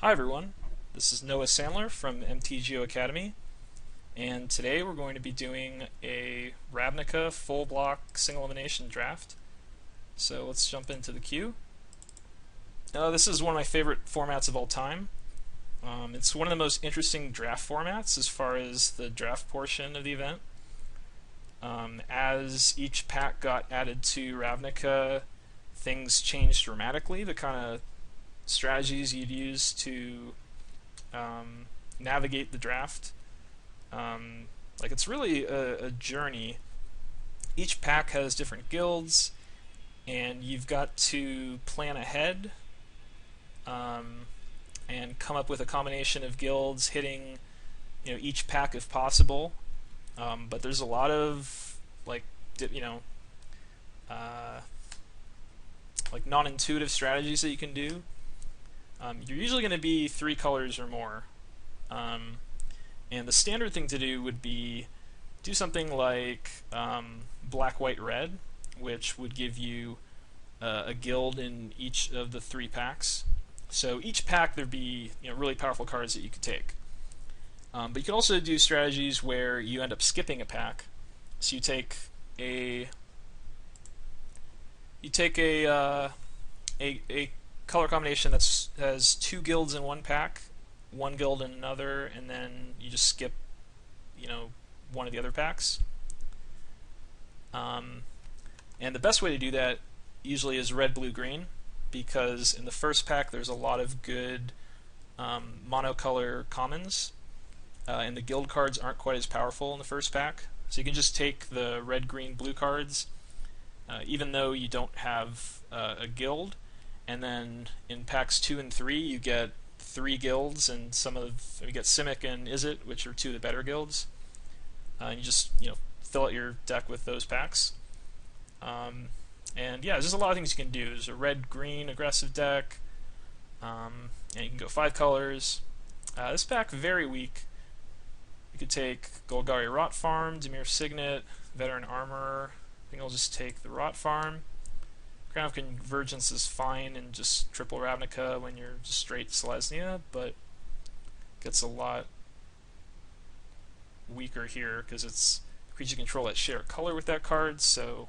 Hi everyone, this is Noah Sandler from Mtgo Academy, and today we're going to be doing a Ravnica full block single elimination draft. So let's jump into the queue. This is one of my favorite formats of all time. It's one of the most interesting draft formats as far as the draft portion of the event. As each pack got added to Ravnica, things changed dramatically. The kind of strategies you'd use to navigate the draft. It's really a journey. Each pack has different guilds, and you've got to plan ahead and come up with a combination of guilds hitting each pack if possible. But there's a lot of non-intuitive strategies that you can do. You're usually going to be 3 colors or more. And the standard thing to do would be do something like black, white, red, which would give you a guild in each of the 3 packs. So each pack there'd be really powerful cards that you could take. But you can also do strategies where you end up skipping a pack. So you take a color combination that has 2 guilds in one pack, 1 guild in another, and then you just skip, one of the other packs. And the best way to do that usually is red, blue, green, because in the first pack there's a lot of good monocolor commons, and the guild cards aren't quite as powerful in the first pack. So you can just take the red, green, blue cards, even though you don't have a guild. And then in packs 2 and 3, you get 3 guilds, and you get Simic and Izzet, which are 2 of the better guilds. And you just fill out your deck with those packs. And yeah, there's just a lot of things you can do. There's a red-green aggressive deck, and you can go 5 colors. This pack very weak. You could take Golgari Rot Farm, Dimir Signet, Veteran Armorer. I think I'll just take the Rot Farm. Crown of Convergence is fine and just triple Ravnica when you're just straight Selesnya, but gets a lot weaker here because it's creature control that share color with that card, so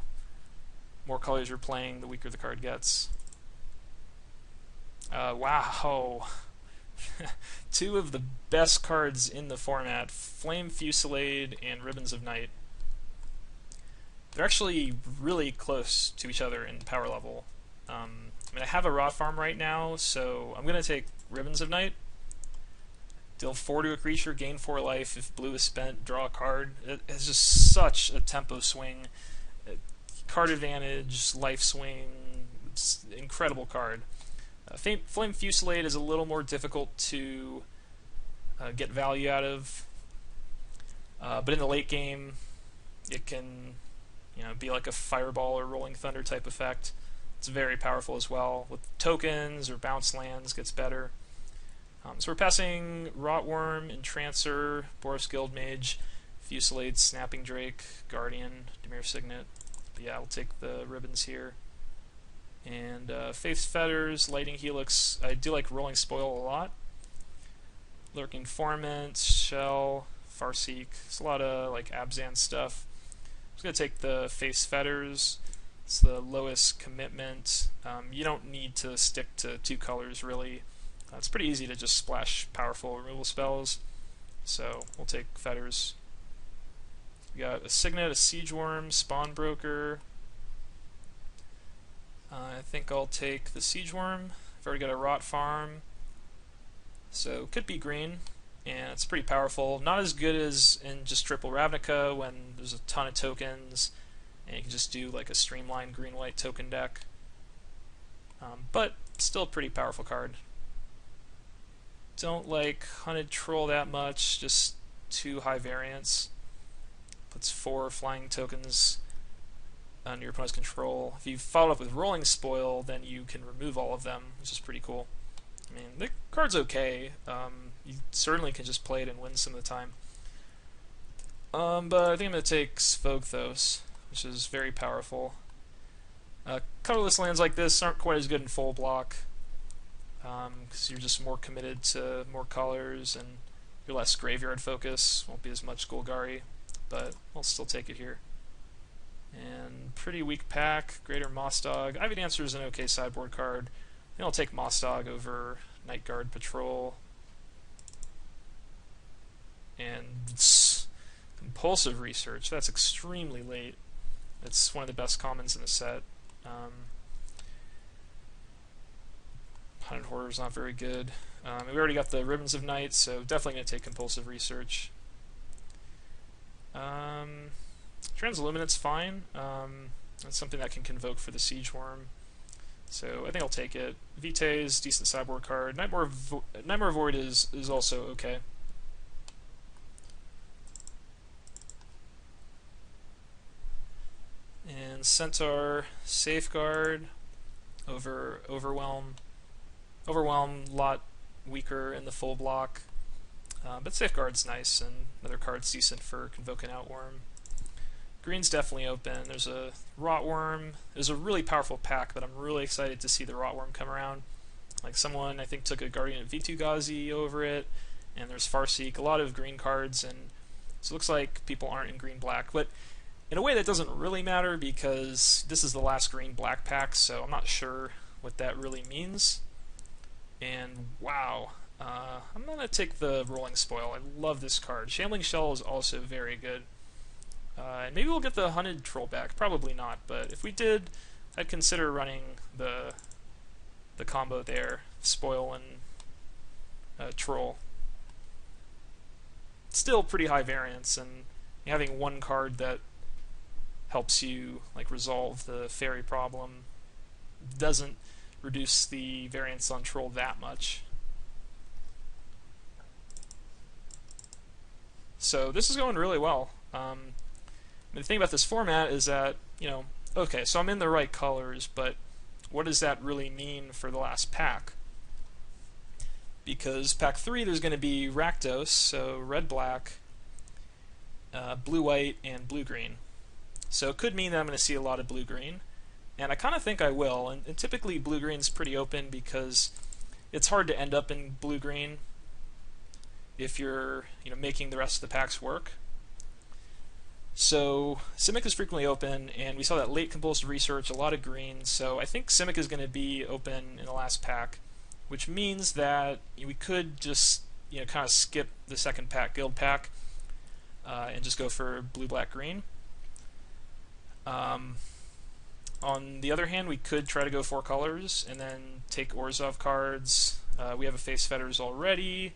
more colors you're playing, the weaker the card gets. Wow. 2 of the best cards in the format, Flame Fusillade and Ribbons of Night. They're actually really close to each other in power level. I have a Rot Farm right now, so I'm going to take Ribbons of Night. Deal 4 to a creature, gain 4 life. If blue is spent, draw a card. It's just such a tempo swing. Card advantage, life swing. It's an incredible card. Flame Fusillade is a little more difficult to get value out of, but in the late game, it can be like a Fireball or Rolling Thunder type effect. It's very powerful as well. With tokens or bounce lands, gets better. So we're passing Rotworm, Entrancer, Boros Guildmage, Fusillade, Snapping Drake, Guardian, Dimir Signet. But yeah, we'll take the ribbons here. And Faith's Fetters, Lightning Helix. I do like Rolling Spoil a lot. Lurking Formant, Shell, Farseek. It's a lot of Abzan stuff. I'm just going to take the Faith's Fetters. It's the lowest commitment. You don't need to stick to 2 colors, really. It's pretty easy to just splash powerful removal spells. So we'll take Fetters. We got a Signet, a Siege Worm, Spawn Broker. I think I'll take the Siege Worm. I've already got a Rot Farm. So could be green. And it's pretty powerful. Not as good as in just triple Ravnica when there's a ton of tokens and you can just do like a streamlined green-white token deck. But still a pretty powerful card. Don't like Hunted Troll that much, just 2 high variance. Puts 4 flying tokens under your opponent's control. If you follow up with Rolling Spoil, then you can remove all of them, which is pretty cool. I mean, the card's okay. You certainly can just play it and win some of the time. But I think I'm going to take Svogthos, which is very powerful. Colorless lands like this aren't quite as good in full block. because you're just more committed to more colors and you're less graveyard focus. Won't be as much Golgari, but I'll still take it here. And pretty weak pack, Greater Mossdog. Ivy Dancer is an okay sideboard card. Then I'll take Mossdog over Night Guard Patrol. And Compulsive Research, that's extremely late. It's one of the best commons in the set. Hunted Horror's not very good. We already got the Ribbons of Night, so definitely going to take Compulsive Research. Transluminant's fine. That's something that can convoke for the Siege Worm. So I think I'll take it. Vitae is decent sideboard card. Nightmare Void is also okay. And Centaur, Safeguard over Overwhelm. Overwhelm, a lot weaker in the full block. But Safeguard's nice, and another card's decent for Convoking Outworm. Green's definitely open. There's a Rotworm. There's a really powerful pack that I'm really excited to see the Rotworm come around. Like someone, I think, took a Guardian of Vitu-Ghazi over it, and there's Farseek, a lot of green cards, and so it looks like people aren't in green-black. But in a way that doesn't really matter because this is the last green-black pack, so I'm not sure what that really means. And wow, I'm going to take the Rolling Spoil. I love this card. Shambling Shell is also very good. And maybe we'll get the Hunted Troll back. Probably not, but if we did, I'd consider running the combo there. Spoil and Troll. Still pretty high variance, and having one card that helps you like resolve the fairy problem doesn't reduce the variance on Troll that much. So this is going really well. The thing about this format is that, okay, so I'm in the right colors, but what does that really mean for the last pack? Because pack 3 there's going to be Rakdos, so red-black, blue-white, and blue-green. So it could mean that I'm going to see a lot of blue-green, and I kind of think I will. And typically blue-green's pretty open because it's hard to end up in blue-green if you're making the rest of the packs work. So Simic is frequently open, and we saw that late Compulsive Research, a lot of green, so I think Simic is going to be open in the last pack, which means that we could just kind of skip the second pack, Guild pack, and just go for blue, black, green. On the other hand, we could try to go 4 colors and then take Orzhov cards. We have a Face Fetters already.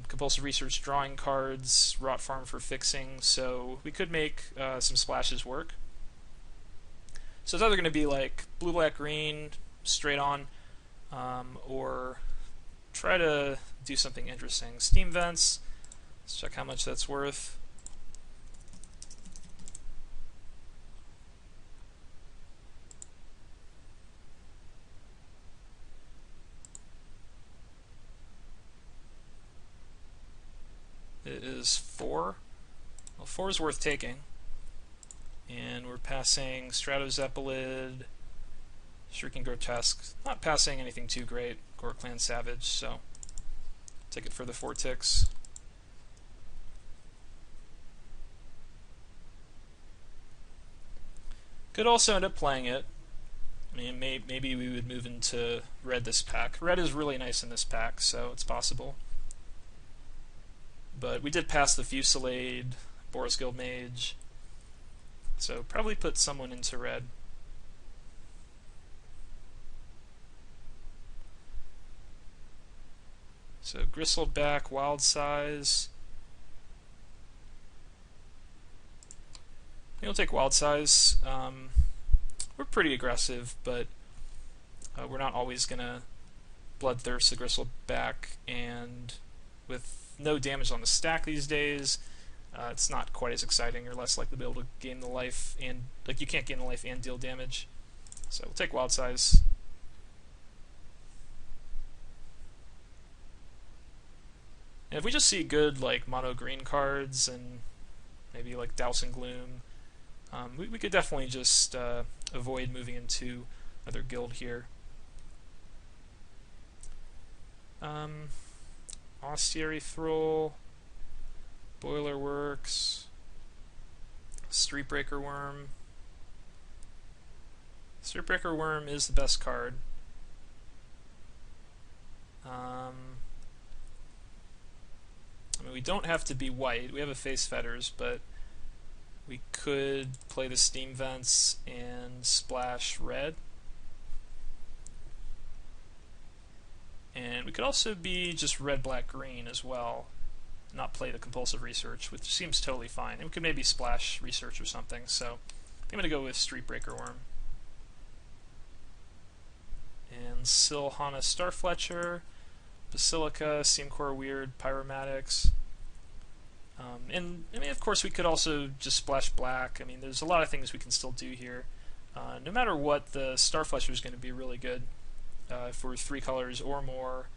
Compulsive Research drawing cards, Rot Farm for fixing, so we could make some splashes work. So it's either going to be like blue, black, green, straight on, or try to do something interesting. Steam Vents, let's check how much that's worth. It is 4. Well, 4 is worth taking. And we're passing Stratozeppelid, Shrieking Grotesque. Not passing anything too great, Gorklan Savage, so take it for the 4 ticks. Could also end up playing it. I mean, maybe we would move into red this pack. Red is really nice in this pack, so it's possible. But we did pass the Fusillade, Boris Guild Mage, so probably put someone into red. So Gristleback, Wild Size. I think we'll take Wild Size. We're pretty aggressive, but we're not always going to Bloodthirst the Gristleback, and with no damage on the stack these days, it's not quite as exciting. You're less likely to be able to gain the life, and you can't gain the life and deal damage. So we'll take Wild Size. And if we just see good mono green cards and maybe Douse and Gloom, we could definitely just avoid moving into another guild here. Ostiary Thrall, Boiler Works, Streetbreaker Worm. Streetbreaker Worm is the best card. I mean, we don't have to be white. We have a Face Fetters, but we could play the Steam Vents and splash red. And we could also be just red, black, green as well. Not play the Compulsive Research, which seems totally fine. And we could maybe splash Research or something. So I'm going to go with Streetbreaker Worm. And Silhana Starfletcher, Basilica, Seamcore Weird, Pyromatics. And I mean, of course, we could also just splash black. I mean, there's a lot of things we can still do here. No matter what, the Starfletcher is going to be really good for 3 colors or more.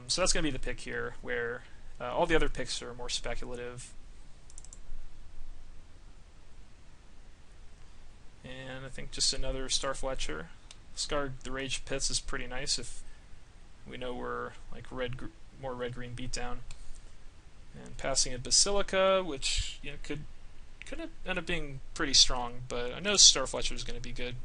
So that's going to be the pick here, where all the other picks are more speculative. And I think just another Starfletcher. Scar the Rage Pits is pretty nice if we know we're like more red-green beatdown. And passing a Basilica, which could end up being pretty strong, but I know Starfletcher is going to be good.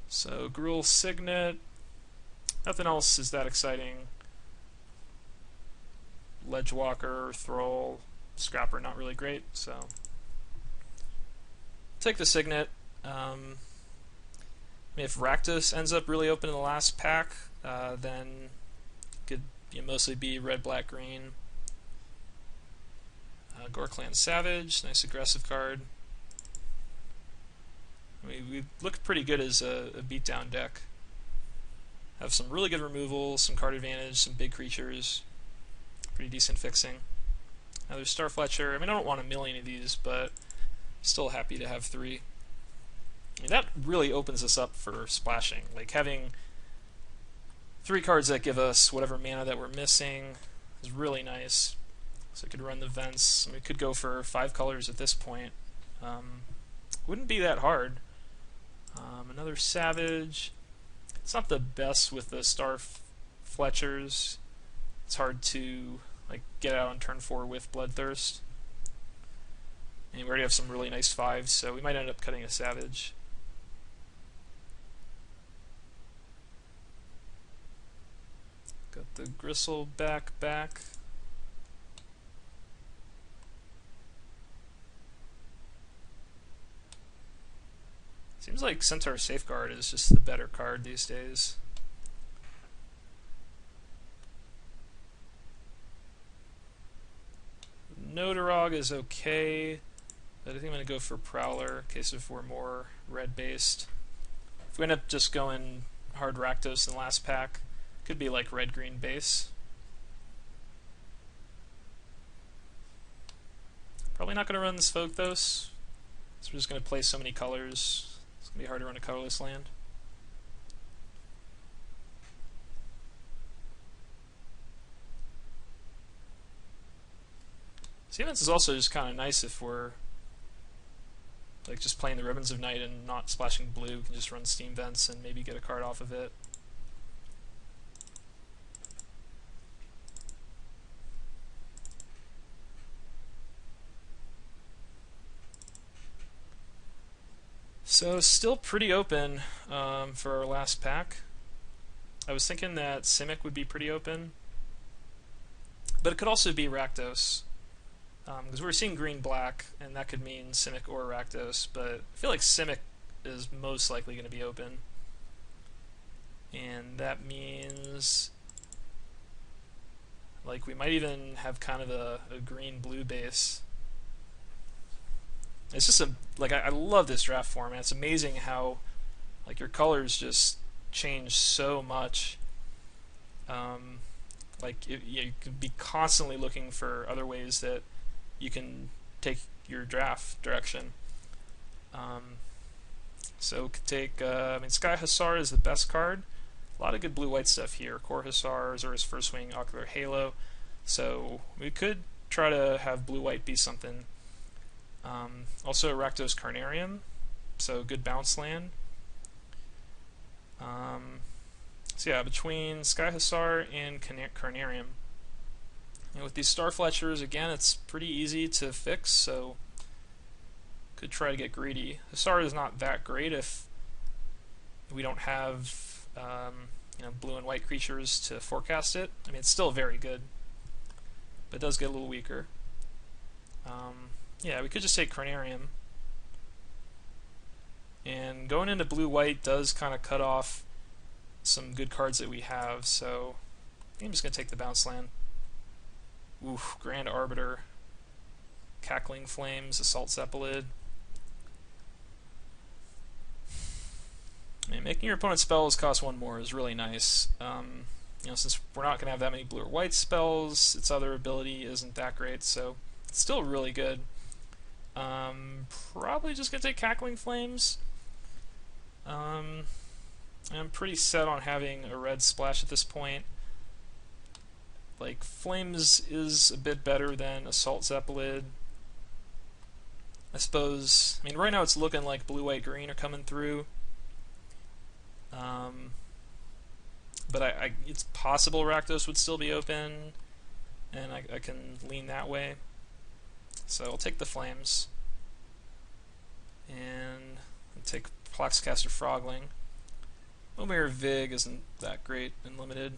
So Gruul Signet, nothing else is that exciting. Ledgewalker, Thrall, Scrapper, not really great, so take the Signet. I mean, if Rakdos ends up really open in the last pack, then it could mostly be red, black, green. Gorklan Savage, nice aggressive card. I mean, we look pretty good as a beatdown deck. Have some really good removal, some card advantage, some big creatures, pretty decent fixing. Another Starfletcher. I mean, I don't want a million of these, but still happy to have 3. I mean, that really opens us up for splashing. Like, having 3 cards that give us whatever mana that we're missing is really nice. So I could run the Vents. I mean, we could go for 5 colors at this point. Wouldn't be that hard. Another Savage. It's not the best with the Starfletchers. It's hard to get out on turn 4 with Bloodthirst. And we already have some really nice 5s, so we might end up cutting a Savage. Got the Gristle back. Seems like Centaur Safeguard is just the better card these days. Notorog is okay, but I think I'm going to go for Prowler in case if we're more red-based. If we end up just going hard Rakdos in the last pack, could be like red-green base. Probably not going to run this Fogthos, so we're just going to play so many colors. It's going to be hard to run a colorless land. Siemens is also just kind of nice if we're just playing the Ribbons of Night and not splashing blue. We can just run Steam Vents and maybe get a card off of it. So still pretty open for our last pack. I was thinking that Simic would be pretty open, but it could also be Rakdos. Because we're seeing green-black, and that could mean Simic or Rakdos, but I feel like Simic is most likely going to be open. And that means we might even have kind of a green-blue base. It's just I love this draft format. It's amazing how your colors just change so much. You could be constantly looking for other ways that you can take your draft direction. So could take, Sky Hussar is the best card. A lot of good blue-white stuff here. Core Hussar, Azura's First Wing, Ocular Halo. So we could try to have blue-white be something. Also Rakdos Carnarium, so good bounce land. So yeah, between Sky Hussar and Carnarium. And with these Star Fletchers, again, it's pretty easy to fix, so could try to get greedy. Hussar is not that great if we don't have blue and white creatures to forecast it. I mean, it's still very good, but it does get a little weaker. Yeah, we could just take Carnarium. And going into blue-white does kind of cut off some good cards that we have, so I'm just going to take the bounce land. Oof, Grand Arbiter, Cackling Flames, Assault Zeppelid. I mean, making your opponent's spells cost 1 more is really nice. Since we're not going to have that many blue or white spells, its other ability isn't that great, so it's still really good. Probably just going to take Cackling Flames. I'm pretty set on having a red splash at this point. Like, Flames is a bit better than Assault Zeppelid. I suppose, I mean, right now it's looking like blue, white, green are coming through. But it's possible Rakdos would still be open, and I can lean that way. So I'll take the Flames. And I'll take Plaxcaster Frogling. Omir Vig isn't that great in limited,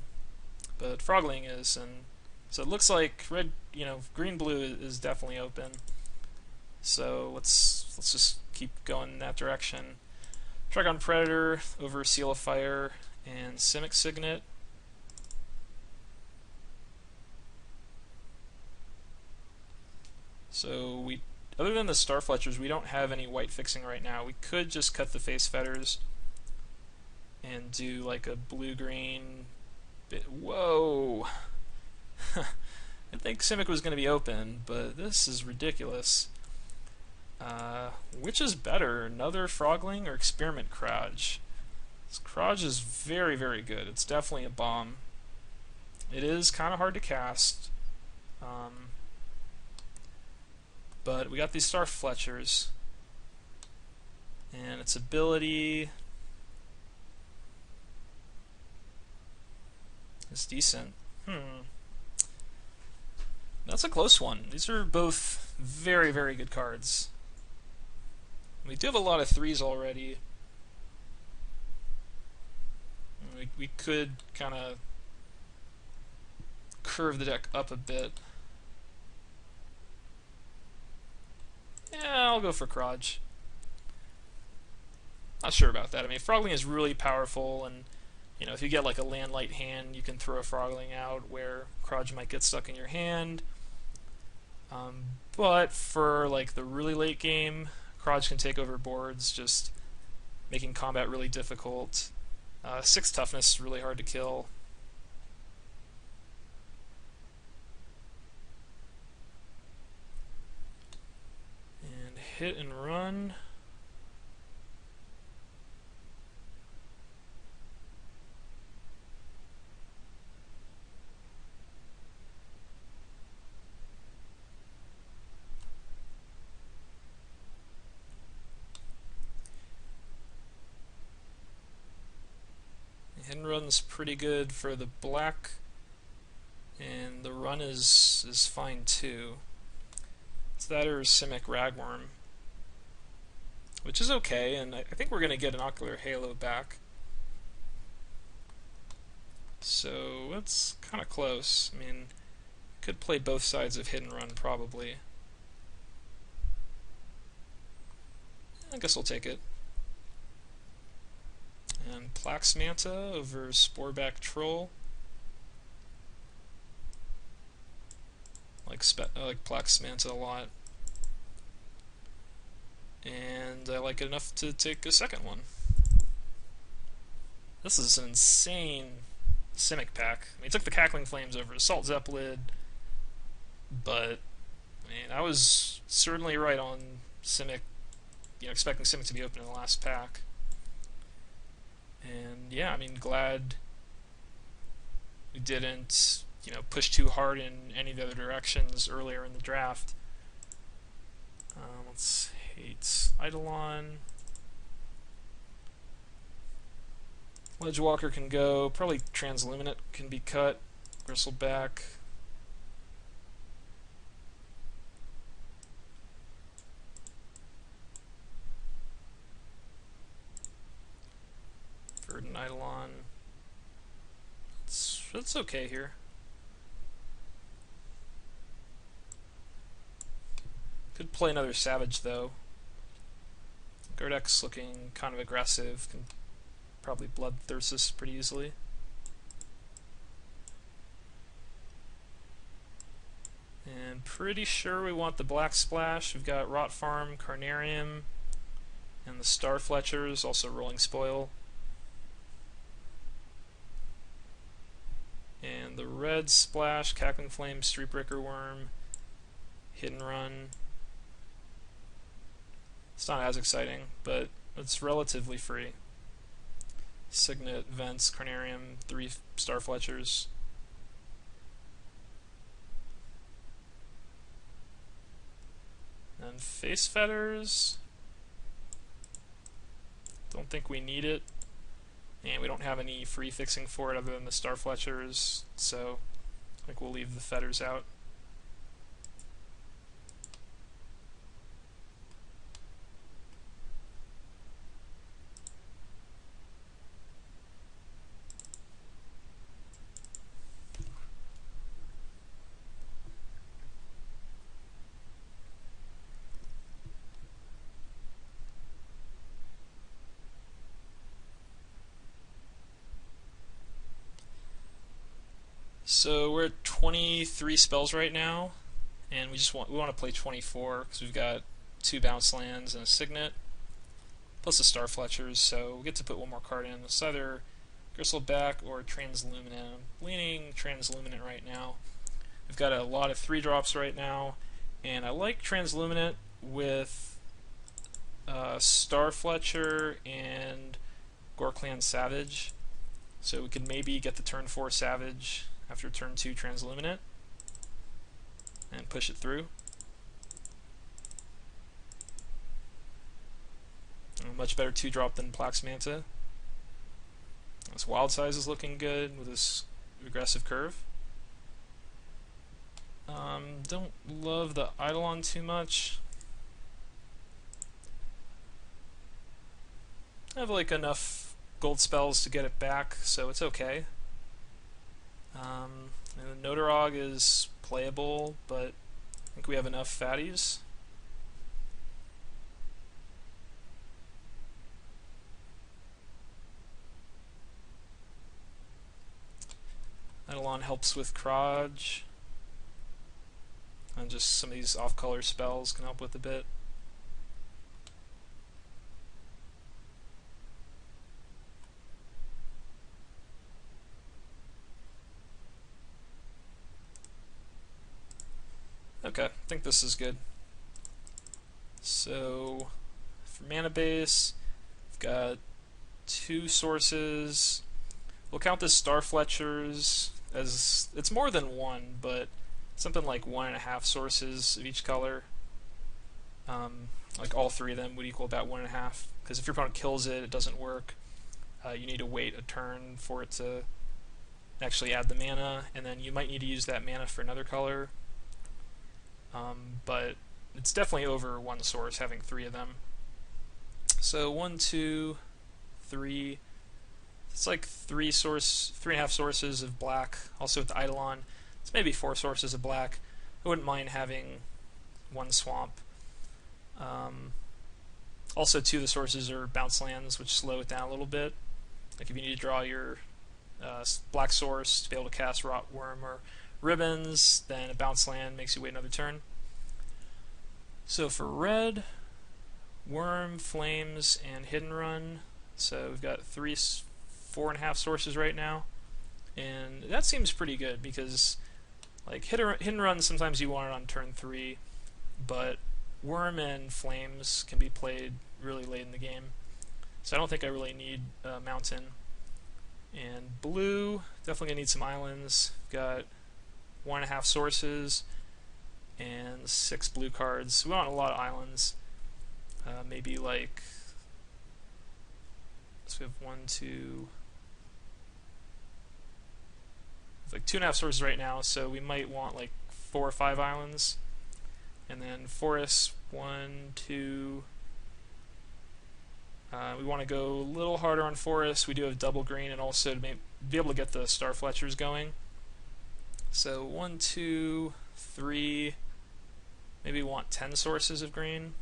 but Frogling is, and so it looks like green blue is definitely open. So let's just keep going in that direction. Trigon Predator over Seal of Fire and Simic Signet. So other than the Star Fletchers, we don't have any white fixing right now. We could just cut the Face Fetters and do like a blue-green bit. Whoa! I think Simic was going to be open, but this is ridiculous. Which is better, another Frogling or Experiment Kraj? This Kraj is very, very good. It's definitely a bomb. It is kind of hard to cast. But we got these Star Fletchers. And its ability is decent. That's a close one. These are both very, very good cards. We do have a lot of 3s already. We could kind of curve the deck up a bit. Yeah, I'll go for Kraj. Not sure about that. I mean, Frogling is really powerful, and if you get like a land light hand, you can throw a Frogling out where Kraj might get stuck in your hand. But for like the really late game, Kraj can take over boards, just making combat really difficult. 6 toughness is really hard to kill. And hit and run. Hidden run's pretty good for the black, and the run is fine too. It's that or Simic Ragworm, which is okay, and I think we're going to get an Ocular Halo back. So that's kind of close. I mean, could play both sides of Hidden Run probably. I guess I'll take it. And Plax Manta over Sporeback Troll. I like Plax Manta a lot. And I like it enough to take a second one. This is an insane Simic pack. I mean, it took the Cackling Flames over Assault Zeppelid, but I mean, I was certainly right on Simic, expecting Simic to be open in the last pack. And yeah, I mean, glad we didn't, push too hard in any of the other directions earlier in the draft. else hates Eidolon. Ledgewalker can go. Probably Transluminate can be cut. Bristleback. Verdant Eidolon. It's okay here. Could play another Savage though. Gardeck's looking kind of aggressive. Can probably Bloodthirst this pretty easily. And pretty sure we want the Black Splash. We've got Rot Farm, Carnarium, and the Star Fletchers, also Rolling Spoil. And the Red Splash, Cackling Flame, Streetbreaker Worm, Hit and Run. It's not as exciting, but it's relatively free. Signet, Vents, Carnarium, 3 Star Fletchers. And Face Feathers. Don't think we need it. And we don't have any free fixing for it other than the Star Fletchers, so I think we'll leave the Feathers out. So we're at 23 spells right now, and we want to play 24 because we've got 2 bounce lands and a Signet, plus the Star Fletchers. So we get to put one more card in. It's either Gristleback or Transluminant. I'm leaning Transluminant right now. We've got a lot of 3-drops right now, and I like Transluminant with Star Fletcher and Gorklan Savage. So we could maybe get the turn 4 Savage after turn 2 Transluminate and push it through. A much better 2-drop than Plax Manta. This Wild Size is looking good with this aggressive curve. Don't love the Eidolon too much. I have like enough gold spells to get it back, so it's okay. And the Notorog is playable, but I think we have enough fatties. Eidolon helps with Kraj, and just some of these off-color spells can help with a bit. Okay, I think this is good. So, for mana base, we've got 2 sources. We'll count this Star Fletchers as, it's more than 1, but something like 1.5 sources of each color. Like all 3 of them would equal about 1.5, because if your opponent kills it, it doesn't work. You need to wait a turn for it to actually add the mana, and then you might need to use that mana for another color. But it's definitely over 1 source, having 3 of them. So 1, 2, 3. It's like 3.5 sources of black. Also with the Eidolon, it's maybe 4 sources of black. I wouldn't mind having 1 swamp. Also, 2 of the sources are bounce lands, which slow it down a little bit. Like if you need to draw your black source to be able to cast Rot Worm or Ribbons, then a bounce land makes you wait another turn. So for red, Worm, Flames, and Hidden Run. So we've got 4.5 sources right now, and that seems pretty good because like Hidden Run sometimes you want it on turn 3, but Worm and Flames can be played really late in the game. So I don't think I really need Mountain. And blue, definitely gonna need some islands. Got 1.5 sources and 6 blue cards. We want a lot of islands. maybe like, so we have one, two, like 2.5 sources right now, so we might want like 4 or 5 islands. And then forests, 1, 2. We want to go a little harder on forests. We do have double green, and also to be able to get the star fletchers going. So 1, 2, 3. Maybe we want 10 sources of green.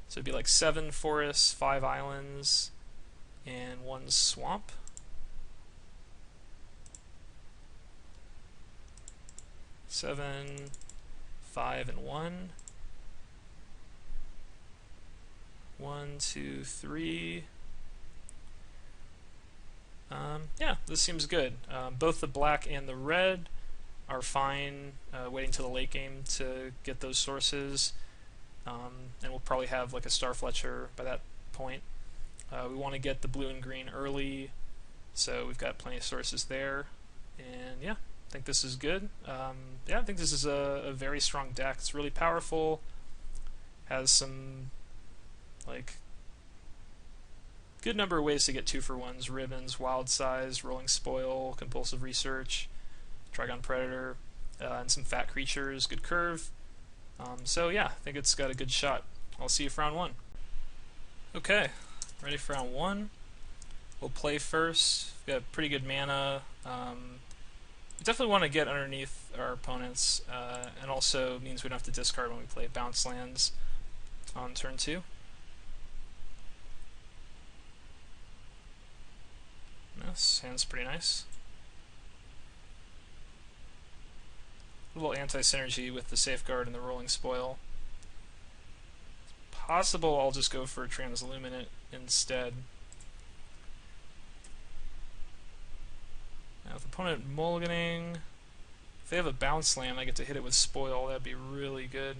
So it'd be like 7 forests, 5 islands, and 1 swamp. Seven, 5, and 1. 1, 2, 3. Yeah, this seems good. Both the black and the red are fine, waiting till the late game to get those sources. And we'll probably have like a star fletcher by that point. We want to get the blue and green early, so we've got plenty of sources there. And yeah, I think this is good. Yeah, I think this is a very strong deck. It's really powerful. Has some like good number of ways to get 2-for-1s: ribbons, wild size, rolling spoil, compulsive research, Trigon Predator, and some fat creatures. Good curve. So yeah, I think it's got a good shot. I'll see you for round 1. Okay, ready for round 1. We'll play first. We've got pretty good mana. We definitely want to get underneath our opponents, and also means we don't have to discard when we play bounce lands on turn 2. This hand's pretty nice. A little anti-synergy with the safeguard and the rolling spoil. It's possible I'll just go for transluminant instead. Now, with opponent mulliganing, if they have a bounce land, I get to hit it with spoil. That'd be really good.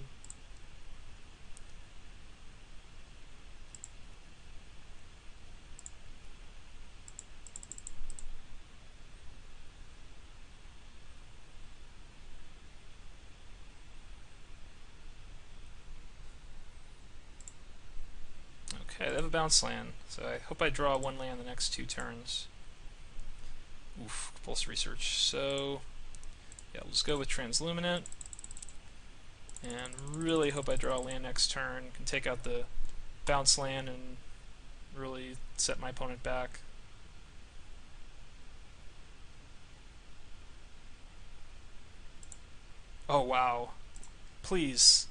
Okay, they have a bounce land, so I hope I draw 1 land the next 2 turns. Oof, compulsive research. So, yeah, let's go with transluminant. And really hope I draw a land next turn. Can take out the bounce land and really set my opponent back. Oh, wow. Please.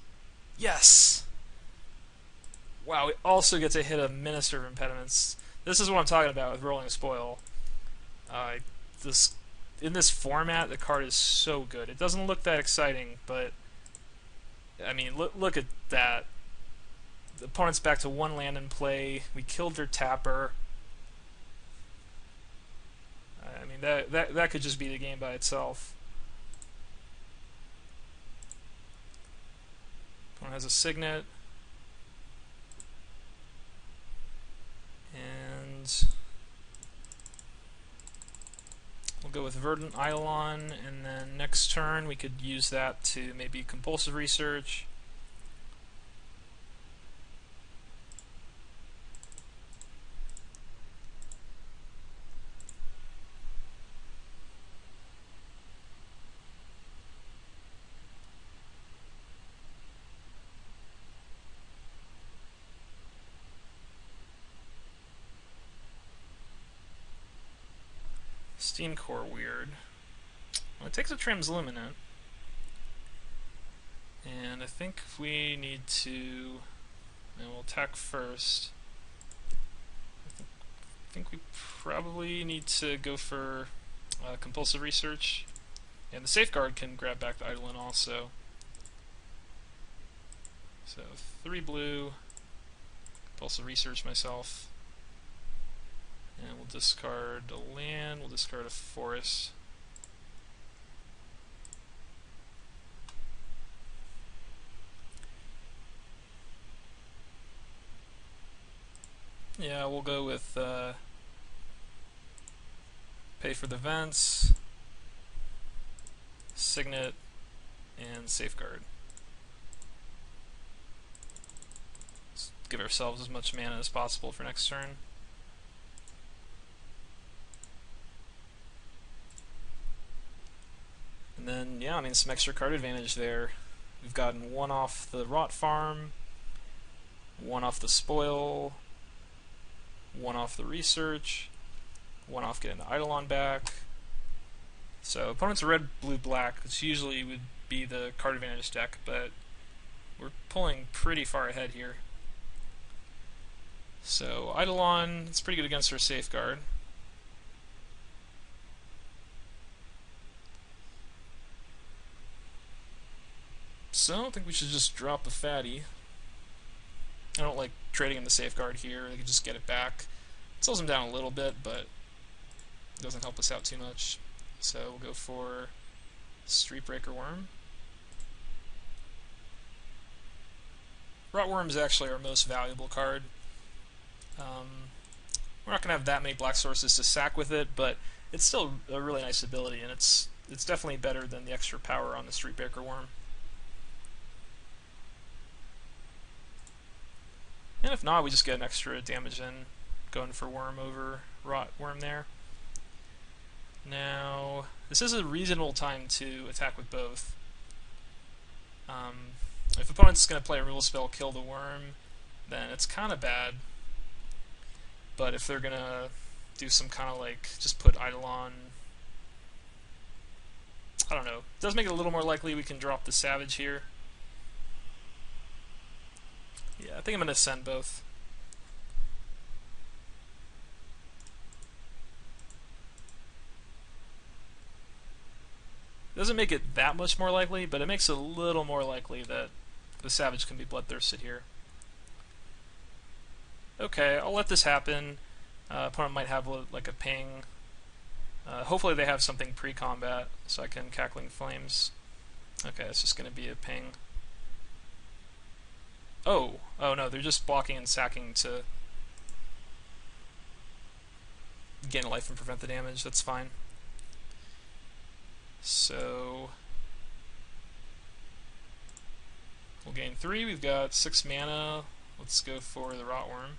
Yes! Wow, we also get to hit a Minister of Impediments. This is what I'm talking about with rolling spoil. In this format, the card is so good. It doesn't look that exciting, but I mean, look at that. The opponent's back to 1 land in play. We killed their tapper. I mean, that could just be the game by itself. Opponent has a signet. And we'll go with Verdant Eidolon, and then next turn we could use that to maybe compulsive research. Steam Core, weird. Well, it takes a transluminant, and I think we need to. And we'll attack first. I think we probably need to go for compulsive research, and the safeguard can grab back the Eidolon also. So 3 blue, compulsive research myself. And we'll discard a land, we'll discard a forest. Yeah, we'll go with pay for the vents, signet, and safeguard. give ourselves as much mana as possible for next turn. And then, yeah, I mean, some extra card advantage there. We've gotten 1 off the Rot Farm, 1 off the Spoil, 1 off the Research, 1 off getting the Eidolon back. So opponents are red, blue, black, which usually would be the card advantage deck, but we're pulling pretty far ahead here. So Eidolon, it's pretty good against our Safeguard. So I think we should just drop the Fatty. I don't like trading in the Safeguard here. They can just get it back. It slows them down a little bit, but it doesn't help us out too much. So we'll go for Streetbreaker Worm. Rotworm is actually our most valuable card. We're not going to have that many black sources to sack with it, but it's still a really nice ability, and it's definitely better than the extra power on the Streetbreaker Worm. And if not, we just get an extra damage in, going for Worm over Rotworm there. Now, this is a reasonable time to attack with both. If opponent's going to play a removal spell, kill the Worm, then it's kind of bad. But if they're going to do some kind of like, just put Eidolon, I don't know. It does make it a little more likely we can drop the Savage here. Yeah, I think I'm going to send both. Doesn't make it that much more likely, but it makes it a little more likely that the Savage can be bloodthirsted here. Okay, I'll let this happen. Opponent might have like a ping. Hopefully they have something pre-combat, so I can Cackling Flames. Okay, it's just going to be a ping. Oh no, they're just blocking and sacking to gain a life and prevent the damage. That's fine. So we'll gain 3. We've got 6 mana. Let's go for the Rotworm.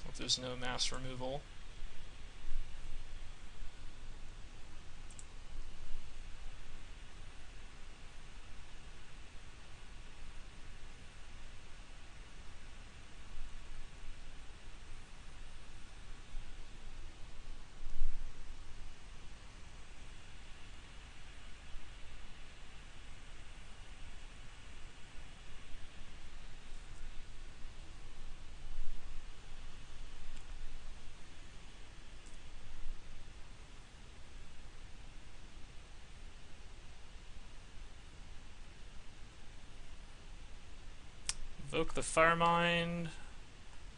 If there's no mass removal. Evoke the Firemind,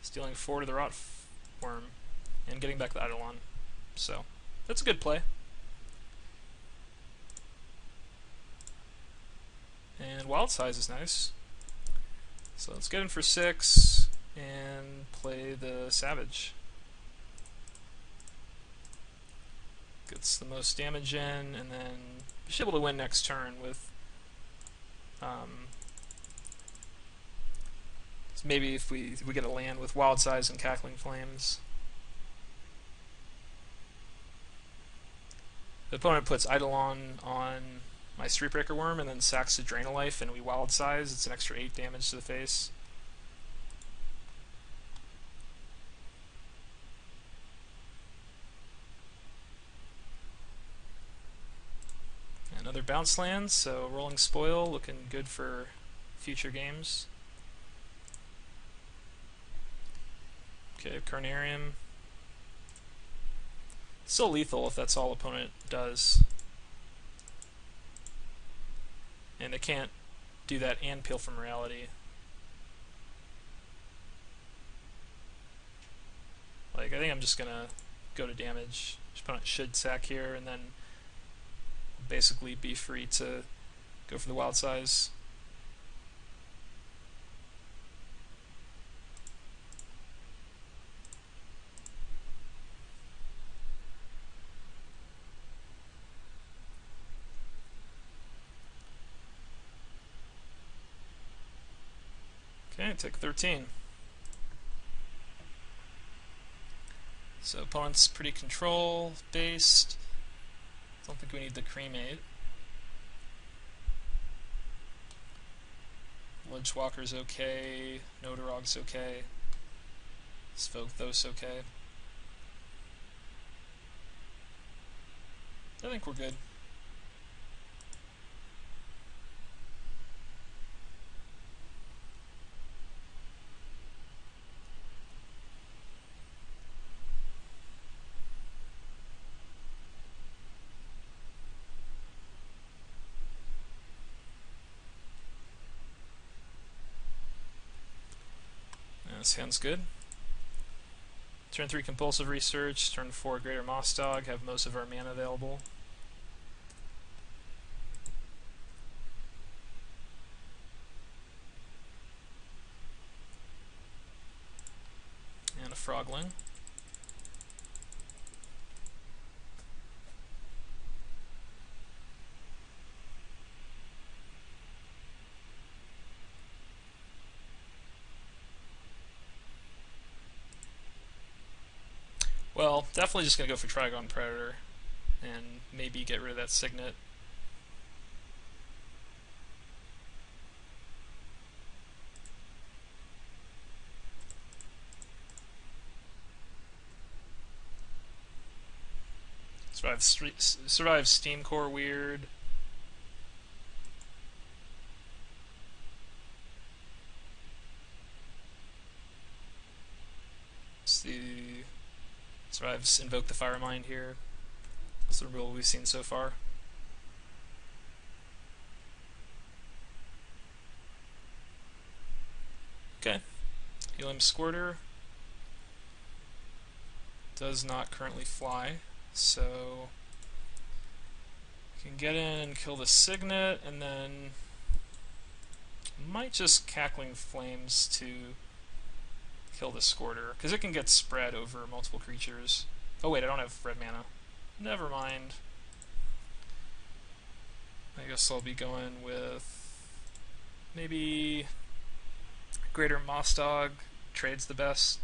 stealing 4 to the Rotworm, and getting back the Eidolon. So, that's a good play. And Wild Size is nice. So let's get in for 6 and play the Savage. Gets the most damage in, and then we should be able to win next turn with so maybe if we get a land with Wild Size and Cackling Flames. The opponent puts Eidolon on my Streetbreaker Worm and then sacks to drain a life, and we Wild Size. It's an extra 8 damage to the face. Another bounce land, so Rolling Spoil looking good for future games. Okay, Carnarium. Still lethal if that's all opponent does. And they can't do that and Peel from Reality. Like, I think I'm just gonna go to damage. Opponent should sack here and then basically be free to go for the Wild Size. Okay, Okay, take 13. So opponent's pretty control based. Don't think we need the cremate. Ledgewalker's okay. Notarog's okay. Svogthos okay. I think we're good. This hand's good. Turn 3 Compulsive Research, turn 4 Greater Moss Dog, have most of our mana available. And a Frogling. Well, definitely just going to go for Trigon Predator and maybe get rid of that Signet. Survive Steam Core weird. Survives Invoke the Firemind here. That's the rule we've seen so far. Okay. Helium Squirter does not currently fly, so we can get in and kill the Signet, and then might just Cackling Flames to kill the Squirter, because it can get spread over multiple creatures. Oh wait, I don't have red mana. Never mind. I guess I'll be going with maybe Greater Moss Dog. Trade's the best.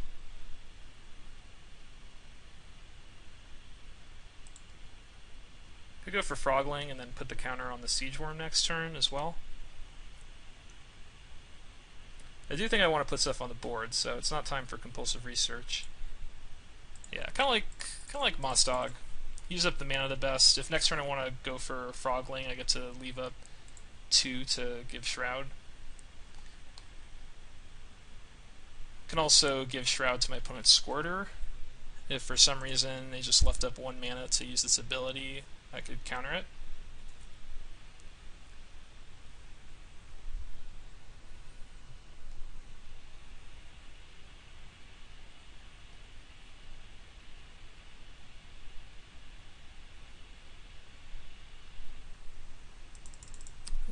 Could go for Frogling and then put the counter on the Siege Worm next turn as well. I do think I want to put stuff on the board, so it's not time for Compulsive Research. Yeah, kind of like Moss Dog. Use up the mana the best. If next turn I want to go for Frogling, I get to leave up 2 to give Shroud. Can also give Shroud to my opponent's Squirter. If for some reason they just left up 1 mana to use this ability, I could counter it.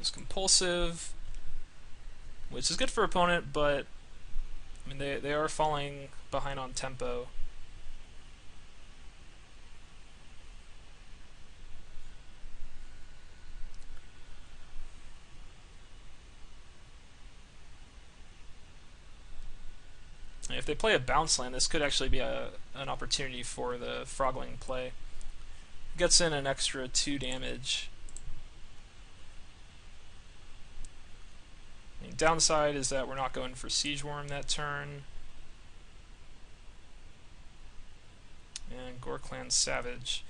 It's compulsive, which is good for opponent, but I mean they are falling behind on tempo. And if they play a bounce land, this could actually be an opportunity for the Frogling play. Gets in an extra 2 damage. The downside is that we're not going for Siege Worm that turn. And Gorklan Savage.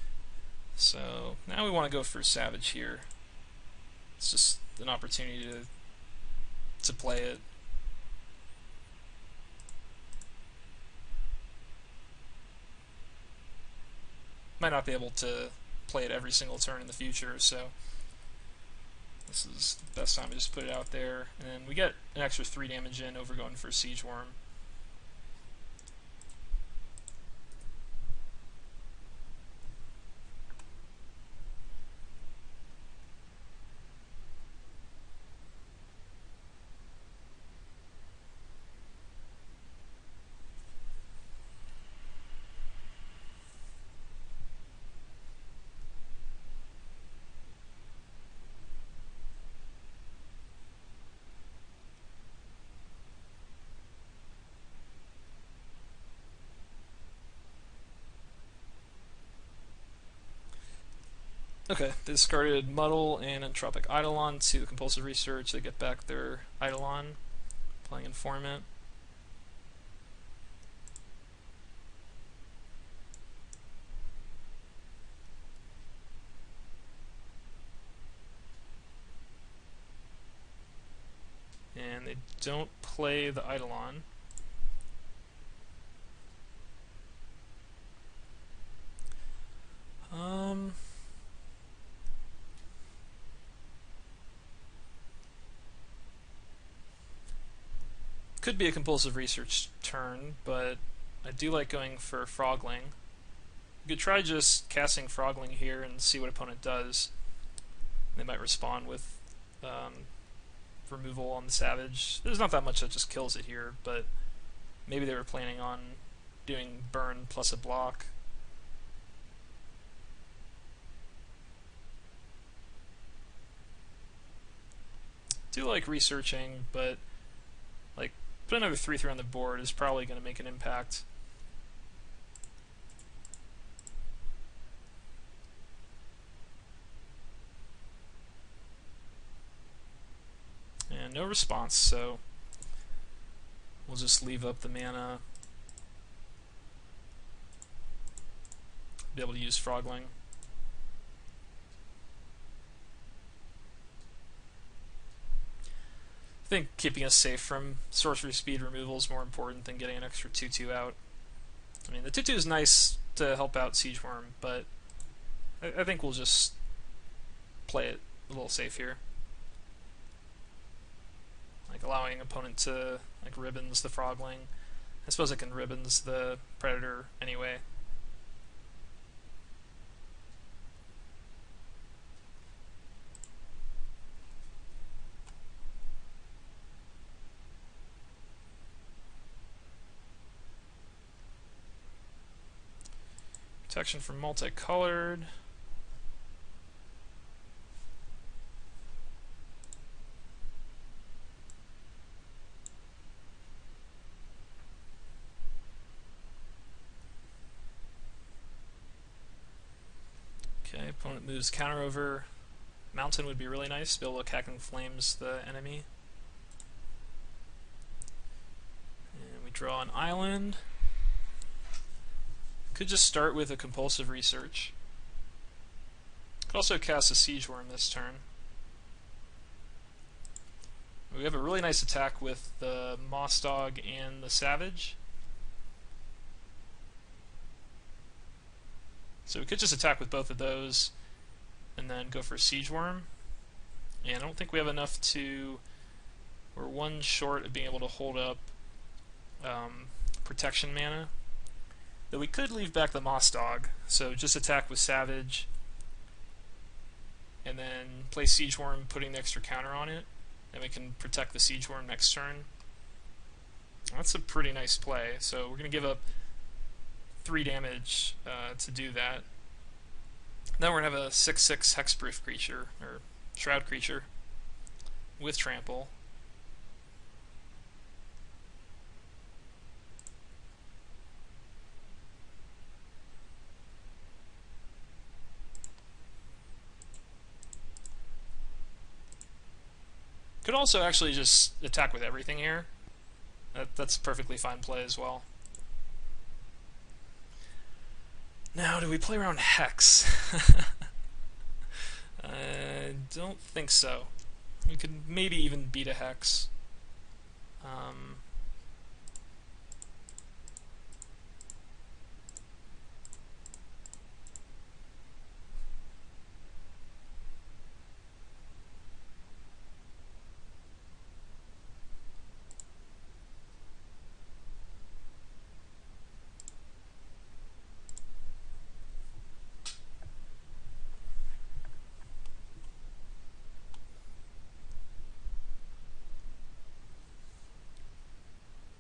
So now we want to go for Savage here. It's just an opportunity to play it. Might not be able to play it every single turn in the future, so this is the best time to just put it out there. And then we get an extra 3 damage in over going for Siege Worm. Okay, they discarded Muddle and Entropic Eidolon to Compulsive Research. They get back their Eidolon, playing Informant. And they don't play the Eidolon. Could be a Compulsive Research turn, but I do like going for Frogling. You could try just casting Frogling here and see what opponent does. They might respond with removal on the Savage. There's not that much that just kills it here, but maybe they were planning on doing burn plus a block. Do like researching, but like put another 3/3 on the board is probably going to make an impact. And no response, so we'll just leave up the mana. Be able to use Frogling. I think keeping us safe from sorcery speed removal is more important than getting an extra 2/2 out. I mean, the 2/2 is nice to help out Siegeworm, but I think we'll just play it a little safe here. Like allowing opponent to like ribbons the Frogling. I suppose it can ribbons the Predator anyway. Protection from multicolored. Okay, opponent moves counter over. Mountain would be really nice, be able to attack and flames the enemy. And we draw an island. Could just start with a Compulsive Research. Could also cast a Siegeworm this turn. We have a really nice attack with the Moss Dog and the Savage. So we could just attack with both of those and then go for Siegeworm. And I don't think we have enough to... We're one short of being able to hold up protection mana. Though we could leave back the Moss Dog, so just attack with Savage, and then play Siegeworm, putting the extra counter on it, and we can protect the Siegeworm next turn. That's a pretty nice play, so we're going to give up 3 damage to do that. Then we're going to have a 6/6 Hexproof creature, or Shroud creature, with Trample. Could also actually just attack with everything here. That's perfectly fine play as well. Now, do we play around Hex? I don't think so. We could maybe even beat a Hex.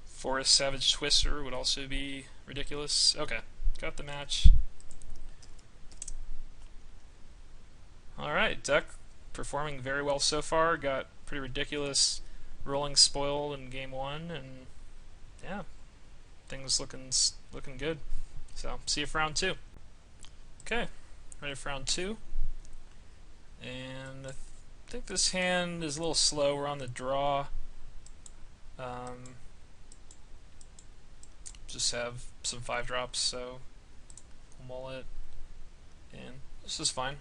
Forest Savage Twister would also be ridiculous. Okay, got the match. Alright, deck performing very well so far. Got pretty ridiculous rolling spoil in game 1, and yeah, things looking good. So, see you for round 2. Okay, ready for round 2. And I think this hand is a little slow. We're on the draw. Just have some 5-drops, so we'll mull it. And this is fine.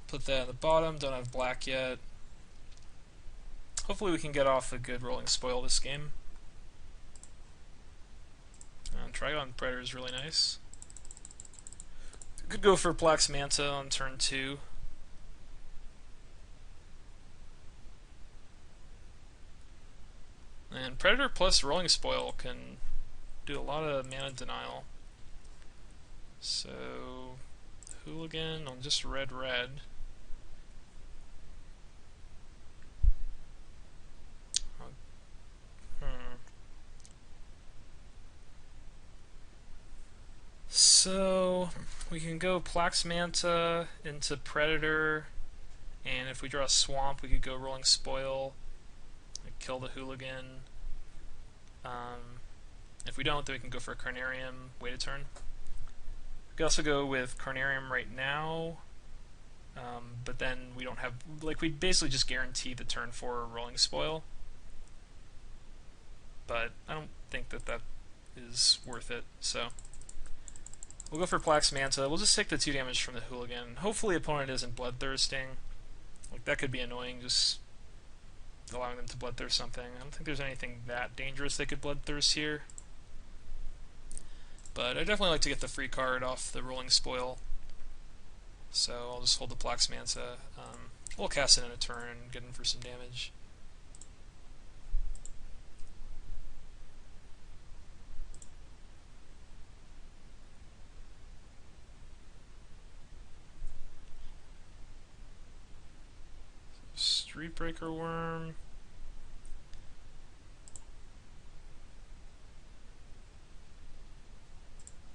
Put that at the bottom. Don't have black yet. Hopefully we can get off a good rolling spoil this game. Trigon Predator is really nice. Could go for Plax Manta on turn 2. And Predator plus Rolling Spoil can do a lot of mana denial. So, Hooligan on just red. So, we can go Plax Manta into Predator, and if we draw a Swamp, we could go Rolling Spoil, kill the Hooligan. If we don't, then we can go for a Carnarium, wait a turn. We could also go with Carnarium right now, but then we don't have, like, we basically just guarantee the turn 4 Rolling Spoil. But I don't think that that is worth it, so we'll go for Plax Manta. We'll just take the 2 damage from the Hooligan. Hopefully opponent isn't Bloodthirsting. Like, that could be annoying, just allowing them to Bloodthirst something. I don't think there's anything that dangerous they could Bloodthirst here. But I definitely like to get the free card off the Rolling Spoil. So I'll just hold the Plax Manta. We'll cast it in a turn and get in for some damage. Streetbreaker Worm.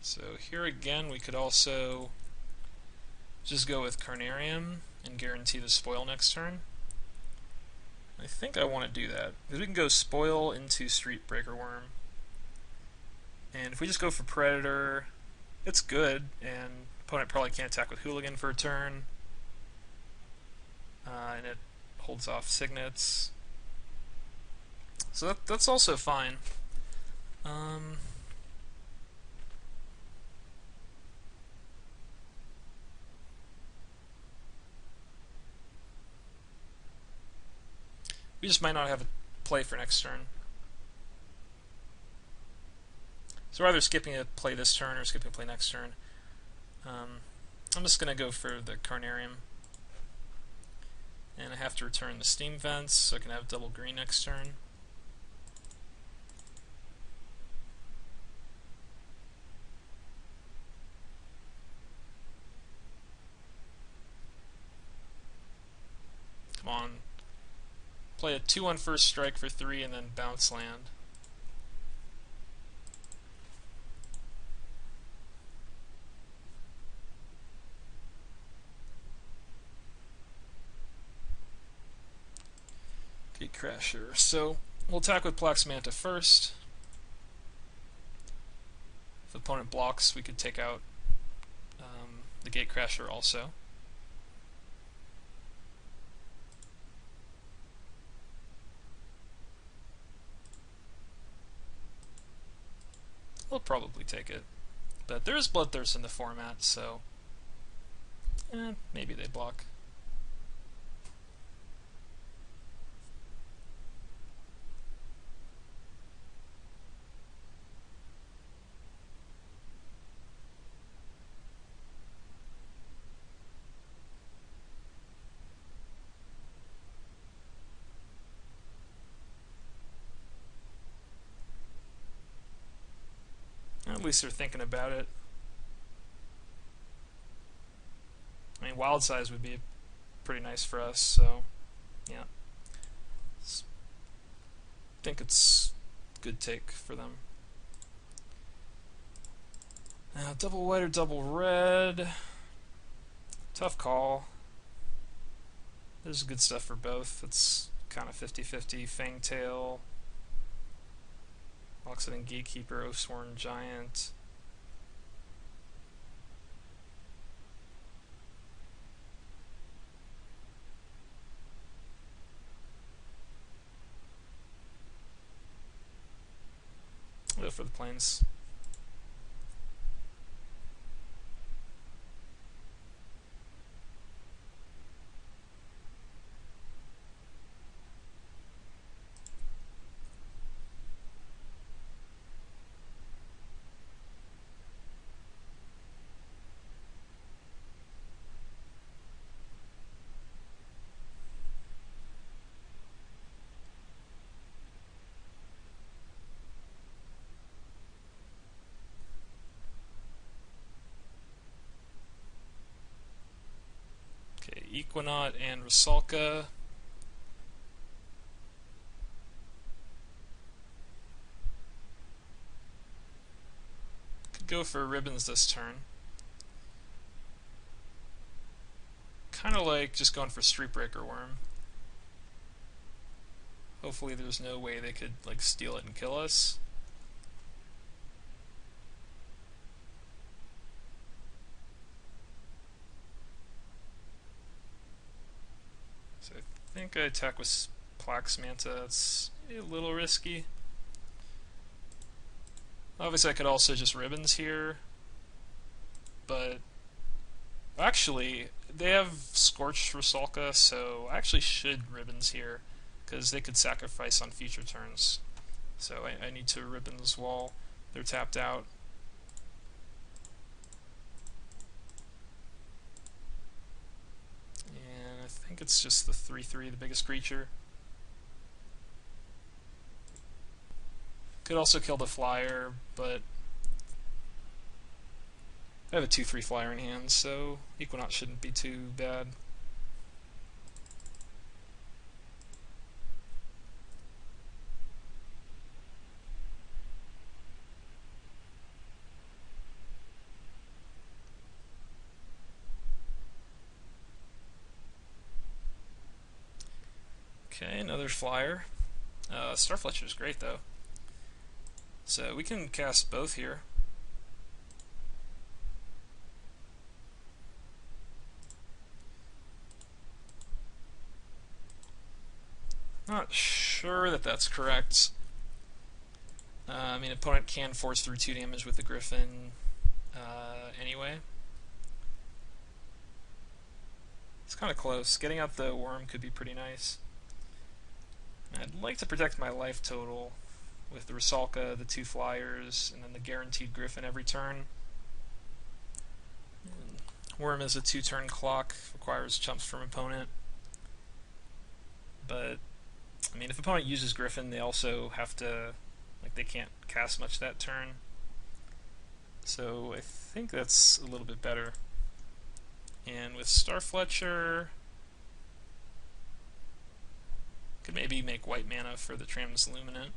So here again we could also just go with Carnarium and guarantee the spoil next turn. I think I want to do that, because we can go spoil into Streetbreaker Worm. And if we just go for Predator, it's good, and opponent probably can't attack with Hooligan for a turn. And it holds off Signets. So that's also fine. We just might not have a play for next turn. So rather skipping a play this turn or skipping a play next turn, I'm just going to go for the Carnarium. And I have to return the Steam Vents so I can have double green next turn. Come on. Play a 2/1 first strike for 3 and then bounce land. Gatecrasher. So we'll attack with Plax Manta first. If the opponent blocks, we could take out the Gatecrasher also. We'll probably take it. But there is Bloodthirst in the format, so maybe they block. At least they're thinking about it. I mean, Wild Size would be pretty nice for us, so yeah. I think it's a good take for them. Now, double white or double red. Tough call. There's good stuff for both. It's kind of 50-50. Fangtail. Oxidant Gatekeeper, Oathsworn Giant. I'll go for the plains. Okay, Equinaut and Rusalka. Could go for ribbons this turn. Kind of like just going for Streetbreaker Worm. Hopefully there's no way they could like steal it and kill us. So I think I attack with Plax Manta. It's a little risky. Obviously I could also just ribbons here, but actually they have Scorched Rusalka, so I actually should ribbons here because they could sacrifice on future turns. So I need to ribbons while they're tapped out. And I think it's just the 3/3, the biggest creature. Could also kill the flyer, but I have a 2/3 flyer in hand, so Equinox shouldn't be too bad. Okay, another flyer. Starfletcher is great though. So we can cast both here. Not sure that that's correct. I mean, opponent can force through 2 damage with the Griffin anyway. It's kind of close. Getting out the worm could be pretty nice. I'd like to protect my life total with the Rusalka, the 2 flyers, and then the guaranteed Griffin every turn. And worm is a 2-turn clock, requires chumps from opponent. But, I mean, if opponent uses Griffin, they also have to, like, they can't cast much that turn. So I think that's a little bit better. And with Starfletcher, could maybe make white mana for the Transluminant.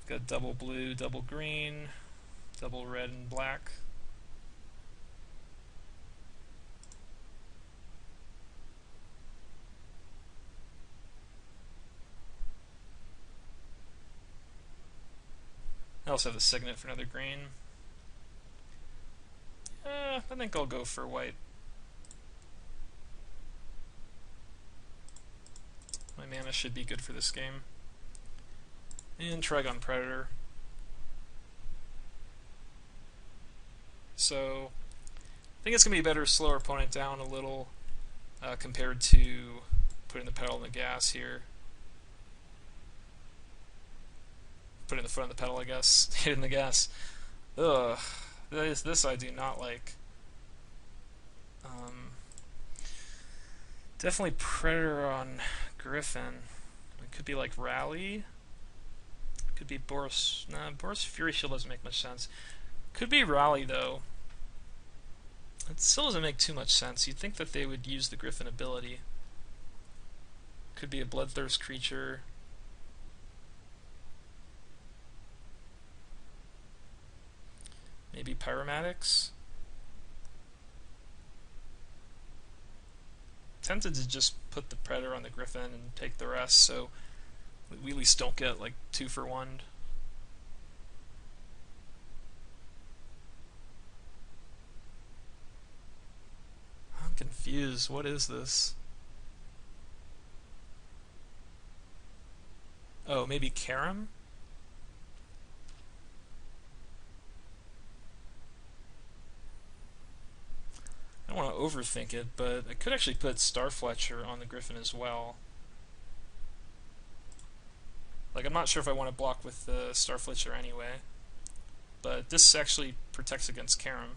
Got double blue, double green, double red and black. I also have the Signet for another green. I think I'll go for white. My mana should be good for this game. And Trigon Predator. So I think it's going to be better to slow our opponent down a little compared to putting the pedal on the gas here. Putting the foot on the pedal, I guess. Hitting the gas. Ugh. This I do not like. Definitely Predator on Griffin. It could be like Rally. Could be Boris. Nah, Boris Fury Shield doesn't make much sense. Could be Rally though. It still doesn't make too much sense. You'd think that they would use the Griffin ability. Could be a Bloodthirst creature. Maybe Pyromatics. Tempted to just put the Predator on the Griffin and take the rest, so we at least don't get like 2 for 1. I'm confused. What is this? Oh, maybe Karam? overthink it, but I could actually put Starfletcher on the Griffin as well. Like, I'm not sure if I want to block with the Starfletcher anyway, but this actually protects against Karam.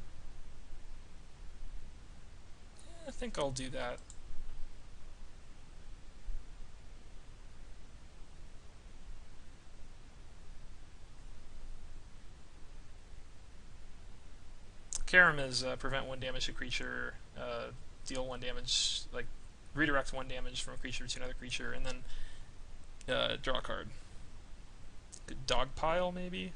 Yeah, I think I'll do that. Karam is prevent 1 damage to creature, deal 1 damage, like redirect 1 damage from a creature to another creature, and then draw a card. Good dog pile, maybe?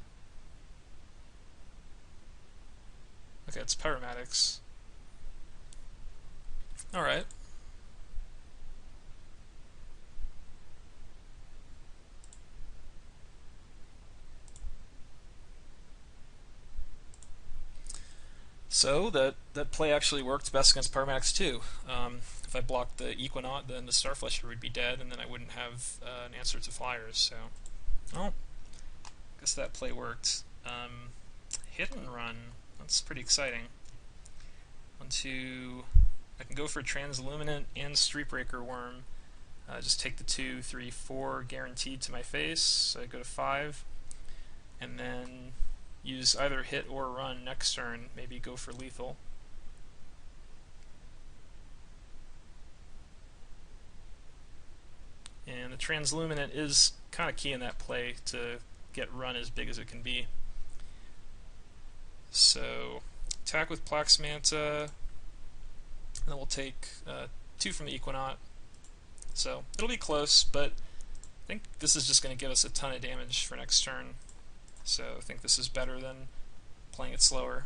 Okay, it's Pyromatics. Alright. So that play actually worked best against Pyromatics too. If I blocked the Equinaut, then the Starfletcher would be dead, and then I wouldn't have an answer to flyers. So, well, I guess that play worked. Hit and run. That's pretty exciting. I can go for Transluminant and Streetbreaker Worm. Just take the 2, 3, 4 guaranteed to my face. So I go to 5, and then use either hit or run next turn, maybe go for lethal. And the Transluminant is kind of key in that play to get run as big as it can be. So, attack with Plax Manta, and then we'll take 2 from the Equinaut. So, it'll be close, but I think this is just going to give us a ton of damage for next turn. So I think this is better than playing it slower.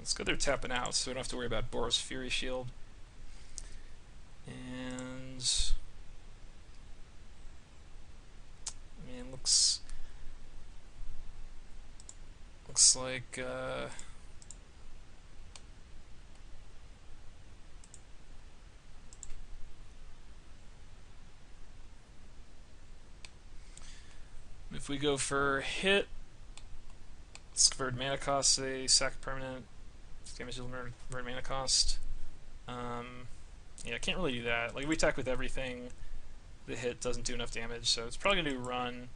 Let's go there tapping out so we don't have to worry about Boros Fury Shield. And I mean, looks like if we go for hit, it's converted mana cost, say sack permanent, damage converted mana cost. Yeah, I can't really do that. Like, we attack with everything, the hit doesn't do enough damage, so it's probably gonna do run.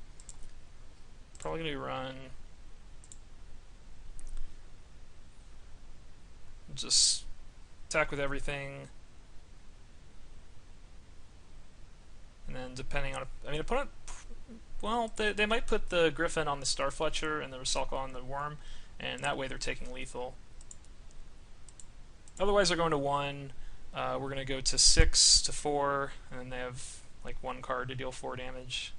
Just attack with everything, and then depending on, I mean, opponent. Well, they might put the Griffin on the Starfletcher and the Rusalka on the Worm, and that way they're taking lethal. Otherwise, they're going to 1. We're going to go to 6 to 4, and then they have like 1 card to deal 4 damage.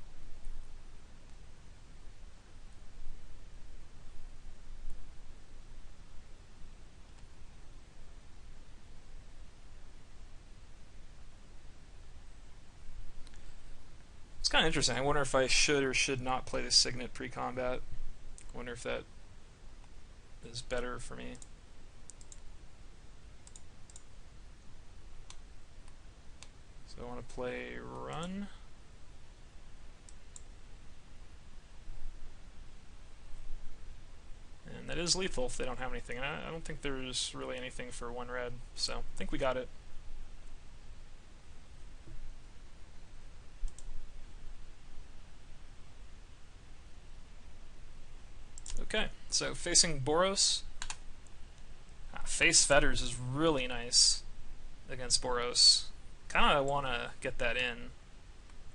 It's kind of interesting. I wonder if I should or should not play the Signet pre-combat. I wonder if that is better for me. So I want to play Run. And that is lethal if they don't have anything. And I don't think there's really anything for 1 red, so I think we got it. Okay, so facing Boros. Face Fetters is really nice against Boros. Kind of want to get that in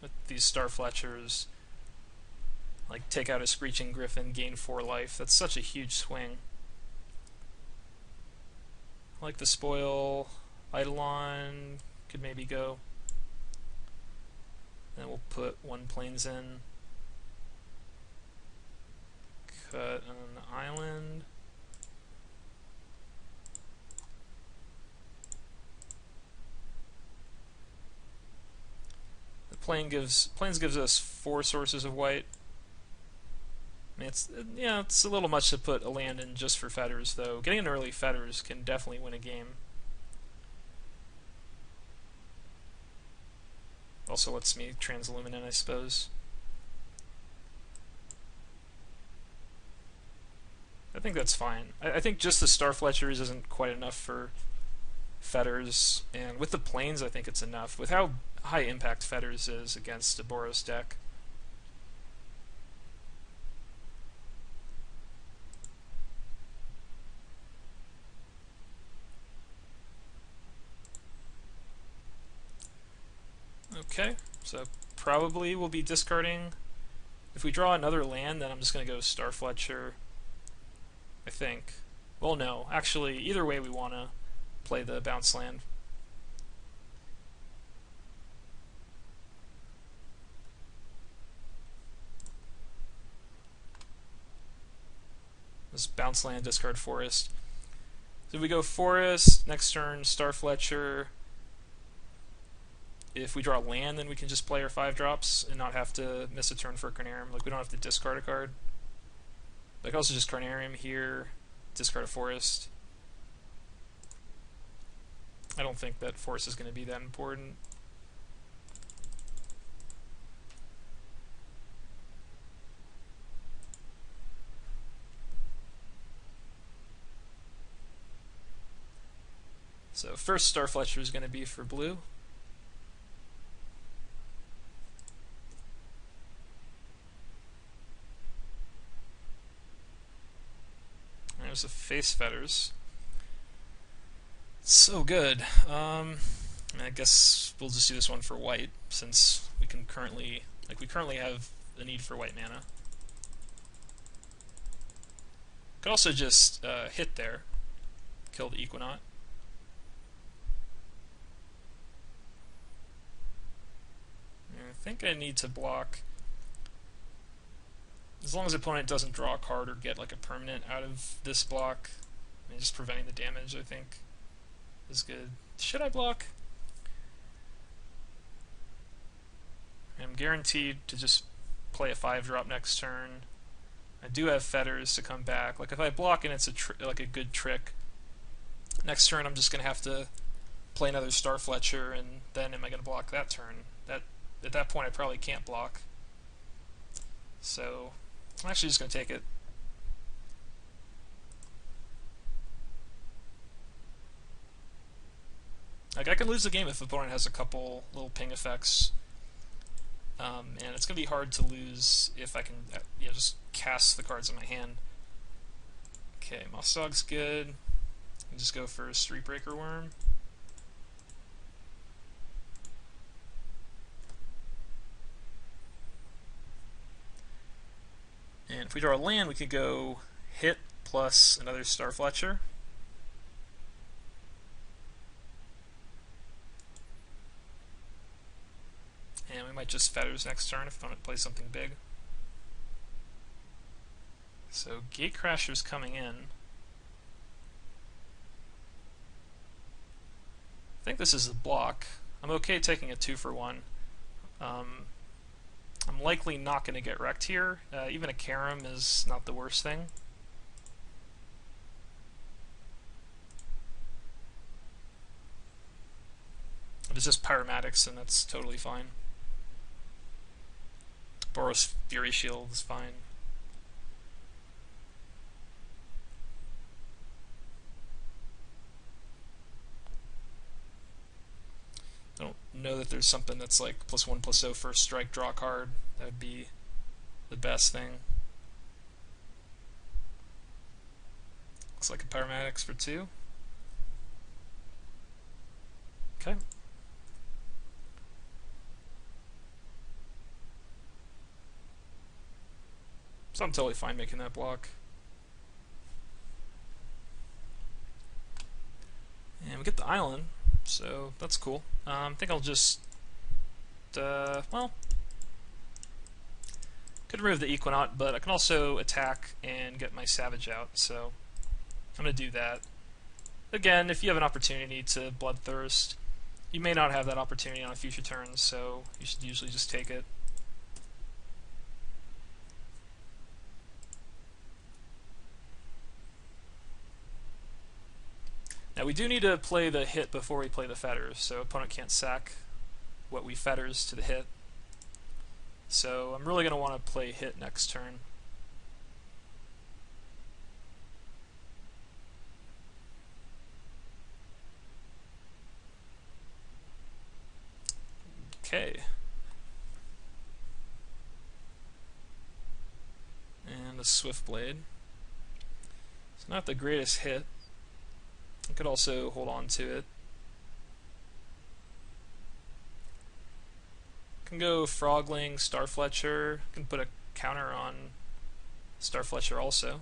with these Starfletchers. Like, take out a Screeching Griffin, gain 4 life. That's such a huge swing. I like the spoil. Eidolon could maybe go. Then we'll put 1 plains in. Cut an island. The plains gives us 4 sources of white. I mean, it's a little much to put a land in just for feathers, though. Getting an early feathers can definitely win a game. Also lets me transluminate, I suppose. I think that's fine. I think just the Star Fletchers isn't quite enough for feathers, and with the plains I think it's enough. With how high impact feathers is against a Boros deck. Okay, so probably we'll be discarding. If we draw another land, then I'm just going to go Star Fletcher, I think. Well, no, actually, either way we want to play the bounce land. This bounce land, discard forest. So we go forest, next turn Star Fletcher. If we draw land, then we can just play our 5 drops and not have to miss a turn for Carnarium. Like, we don't have to discard a card. I can also just Carnarium here, discard a forest. I don't think that forest is going to be that important. So first Star Fletcher is going to be for blue. There's a face feathers. So good. I guess we'll just do this one for white, since we can currently have the need for white mana. Could also just hit there, kill the Equinaut. I think I need to block. As long as the opponent doesn't draw a card or get like a permanent out of this block, I mean, just preventing the damage, I think, is good. Should I block? I'm guaranteed to just play a 5-drop next turn. I do have feathers to come back. Like if I block and it's like a good trick, next turn I'm just gonna have to play another Star Fletcher, and then am I gonna block that turn? At that point I probably can't block. So I'm actually just going to take it. Like, I can lose the game if the opponent has a couple little ping effects, and it's going to be hard to lose if I can just cast the cards in my hand. Okay, Moss Dog's good. I'll just go for a Streetbreaker Worm. And if we draw a land, we could go hit plus another Star Fletcher. And we might just feathers next turn if opponent plays something big. So Gatecrasher's coming in. I think this is a block. I'm okay taking a 2-for-1. I'm likely not going to get wrecked here. Even a Karam is not the worst thing. It's just Pyromatics, and that's totally fine. Boros Fury Shield is fine. I don't know that there's something that's like +1/+0 first strike, draw card. That would be the best thing. Looks like a Pyromatics for 2. Okay. So I'm totally fine making that block. And we get the island. So that's cool. I think I'll just, well, could remove the Equinox, but I can also attack and get my Savage out, so I'm going to do that. Again, if you have an opportunity to Bloodthirst, you may not have that opportunity on a future turn, so you should usually just take it. Now we do need to play the hit before we play the fetters, so opponent can't sack what we fetters to the hit. So I'm really going to want to play hit next turn. Okay. And a Swift Blade. It's not the greatest hit. I could also hold on to it. Can go Frogling, Starfletcher. Can put a counter on Starfletcher also.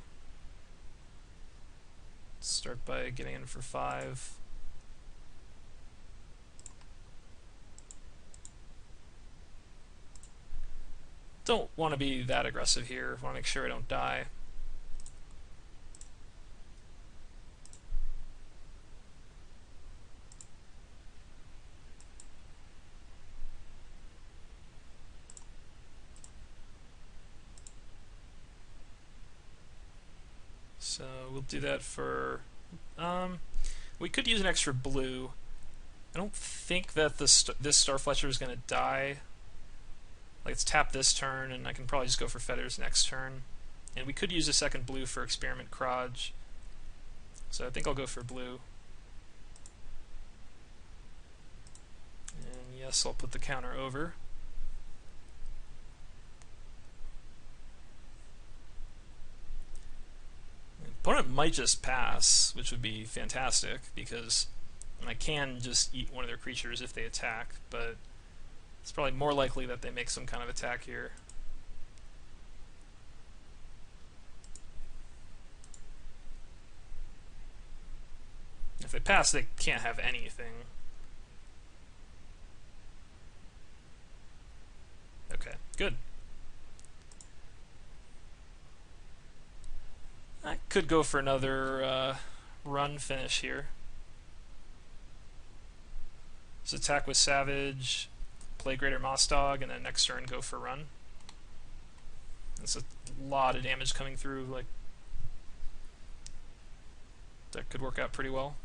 Start by getting in for 5. Don't want to be that aggressive here. Want to make sure I don't die. So we'll do that for... we could use an extra blue. I don't think that this Starfletcher is going to die. Like, it's tap this turn, and I can probably just go for fetters next turn. And we could use a second blue for Experiment Crotch. So I think I'll go for blue. And yes, I'll put the counter over. Opponent might just pass, which would be fantastic, because I can just eat one of their creatures if they attack, but it's probably more likely that they make some kind of attack here. If they pass, they can't have anything. Okay, good. I could go for another run finish here. Just attack with Savage, play Greater Moss Dog, and then next turn go for run. That's a lot of damage coming through. Like, that could work out pretty well.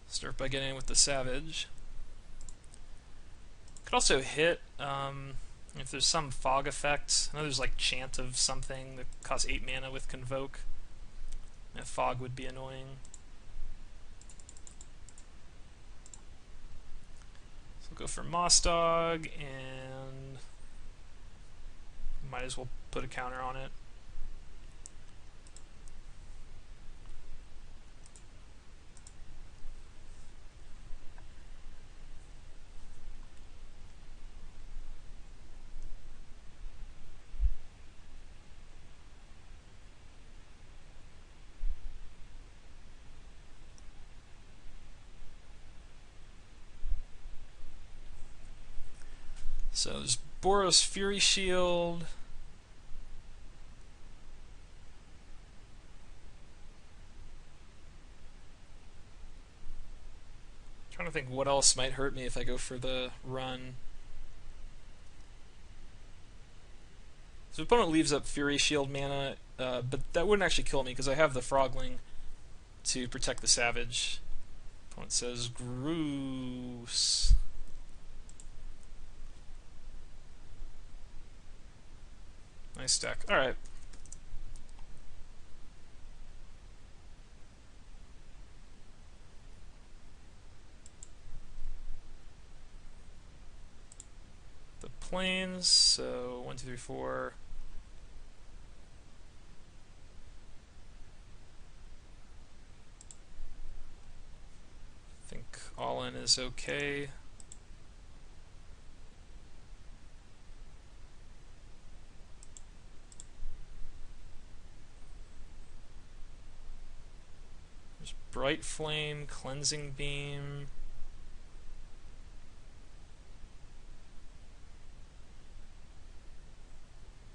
Start by getting in with the Savage. Could also hit if there's some fog effect. I know there's like Chant of something that costs 8 mana with Convoke. And fog would be annoying. So we'll go for Moss Dog, and might as well put a counter on it. So there's Boros Fury Shield. Trying to think what else might hurt me if I go for the run. So the opponent leaves up Fury Shield mana, but that wouldn't actually kill me because I have the Frogling to protect the Savage. Opponent says gross. Nice deck. Alright. The planes, so 1, 2, 3, 4. I think all in is okay. White Flame, Cleansing Beam.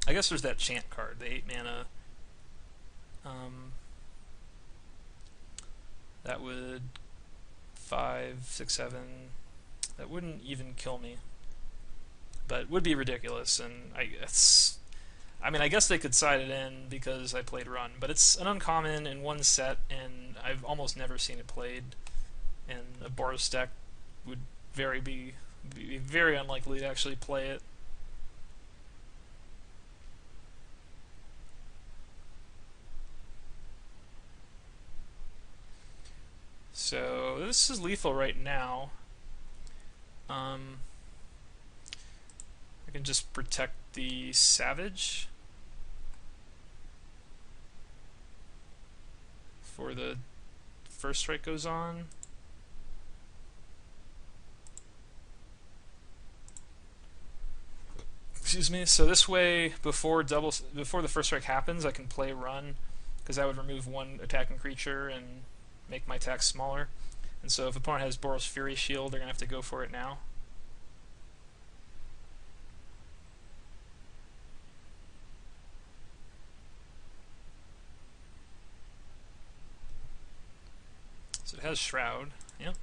I guess there's that Chant card, the 8 mana. That would 5, 6, 7. That wouldn't even kill me, but would be ridiculous. And I guess they could side it in because I played Run, but it's an uncommon in one set, and I've almost never seen it played. And a Boros deck would be very unlikely to actually play it. So this is lethal right now. I can just protect the Savage before the first strike goes on. Excuse me. So this way, before the first strike happens, I can play Run, because that would remove one attacking creature and make my attack smaller. And so if opponent has Boros Fury Shield, they're going to have to go for it now. So it has Shroud. Yep.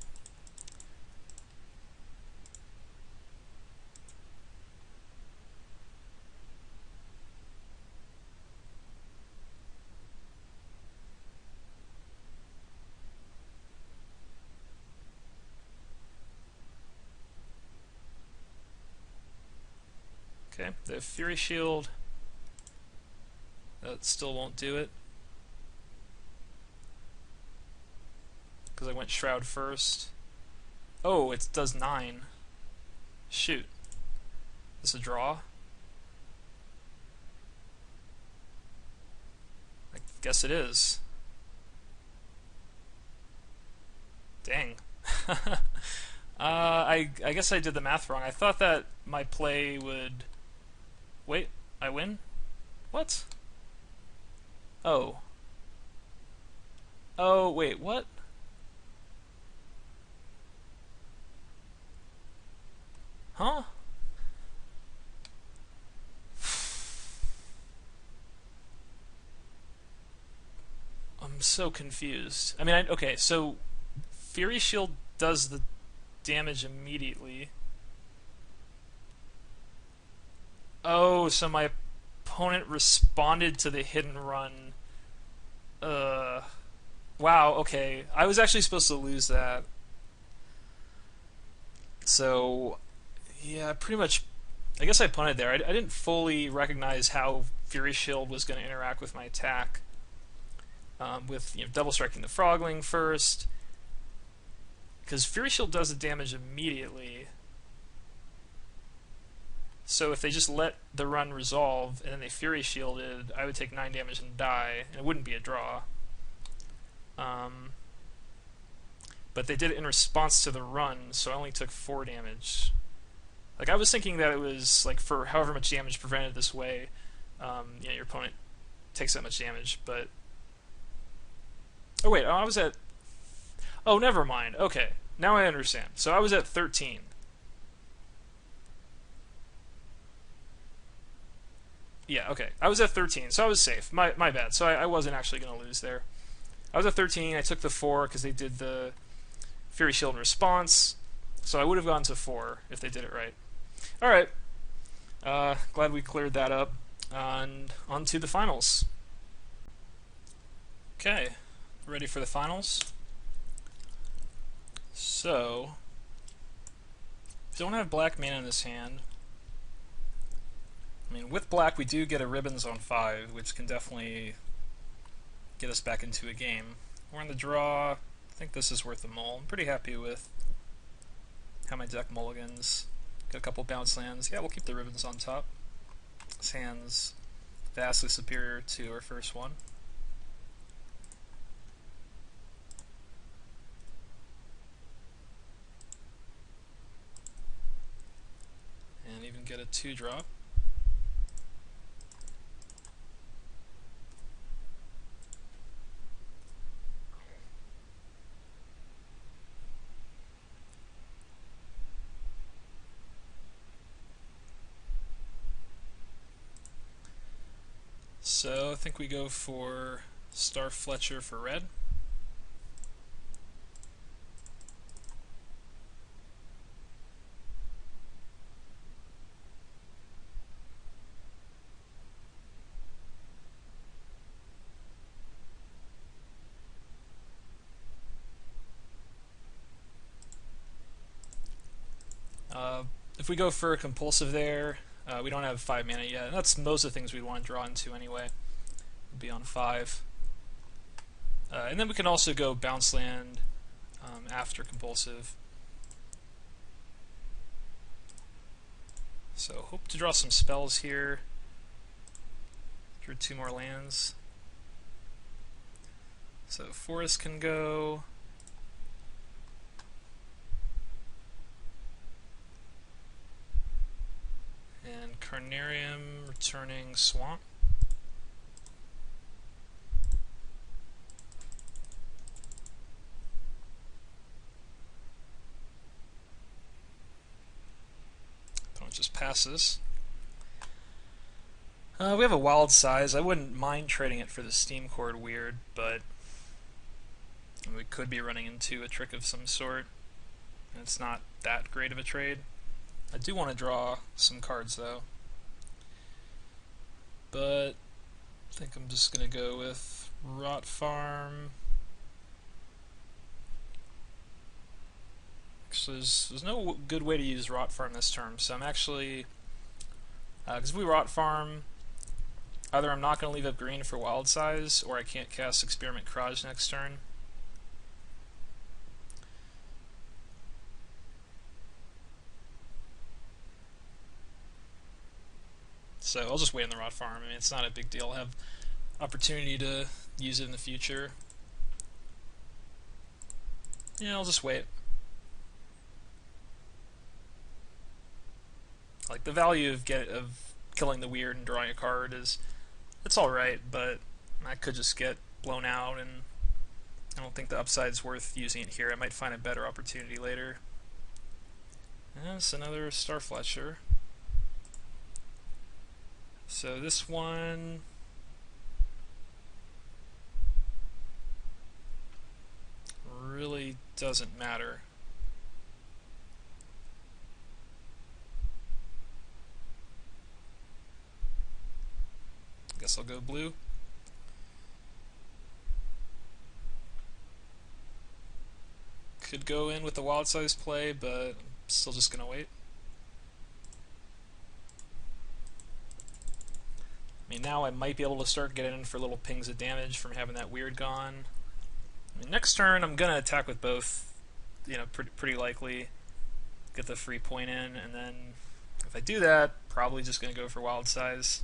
Okay, the Fury Shield, that still won't do it, because I went Shroud first. Oh, it does 9. Shoot. This a draw? I guess it is. Dang. I guess I did the math wrong. I thought that my play would... Wait, I win? What? Oh. Oh, wait, what? Huh? I'm so confused. I mean, okay, so Fury Shield does the damage immediately. Oh, so my opponent responded to the hidden run. Wow, okay. I was actually supposed to lose that. So, yeah, pretty much, I guess I punted there. I didn't fully recognize how Fury Shield was going to interact with my attack. With double striking the Frogling first. Because Fury Shield does the damage immediately. So if they just let the run resolve and then they Fury Shielded, I would take 9 damage and die, and it wouldn't be a draw. But they did it in response to the run, so I only took 4 damage. Like, I was thinking that it was, like, for however much damage prevented this way, your opponent takes that much damage, but... Oh, wait, I was at... Oh, never mind. Okay, now I understand. So I was at 13. Yeah, okay. I was at 13, so I was safe. My bad. So I wasn't actually going to lose there. I was at 13. I took the 4 because they did the Fury Shield in response. So I would have gone to 4 if they did it right. Alright. Glad we cleared that up. And on to the finals. Okay. Ready for the finals? So, don't have black mana in this hand. I mean, with black we do get a Ribbons on 5, which can definitely get us back into a game. We're in the draw. I think this is worth a mull. I'm pretty happy with how my deck mulligans. Got a couple bounce lands. Yeah, we'll keep the Ribbons on top. This hand's vastly superior to our first one. And even get a 2-drop. So I think we go for Star Fletcher for red. If we go for a compulsive there, we don't have 5 mana yet, and that's most of the things we want to draw into anyway. We'll be on 5. And then we can also go bounce land after compulsive. So hope to draw some spells here. Drew 2 more lands. So forest can go. And Carnarium returning swamp. Opponent just passes. We have a wild size. I wouldn't mind trading it for the Steam Cord Weird, but we could be running into a trick of some sort. And it's not that great of a trade. I do want to draw some cards though, but I think I'm just going to go with Rot Farm. Actually, there's no good way to use Rot Farm this turn, so I'm actually, because we Rot Farm, either I'm not going to leave up green for Wild Size, or I can't cast Experiment Crage next turn. So I'll just wait on the Rot Farm. I mean, it's not a big deal. I'll have opportunity to use it in the future. Yeah, I'll just wait. Like, the value of killing the weird and drawing a card it's alright, but I could just get blown out, and I don't think the upside's worth using it here. I might find a better opportunity later. And it's another Star Fletcher. So this one really doesn't matter. Guess I'll go blue. Could go in with the wild size play, but I'm still just gonna wait. I mean, now I might be able to start getting in for little pings of damage from having that weird gone. I mean, next turn I'm gonna attack with both, you know, pretty likely get the free point in, and then if I do that, probably just gonna go for wild size.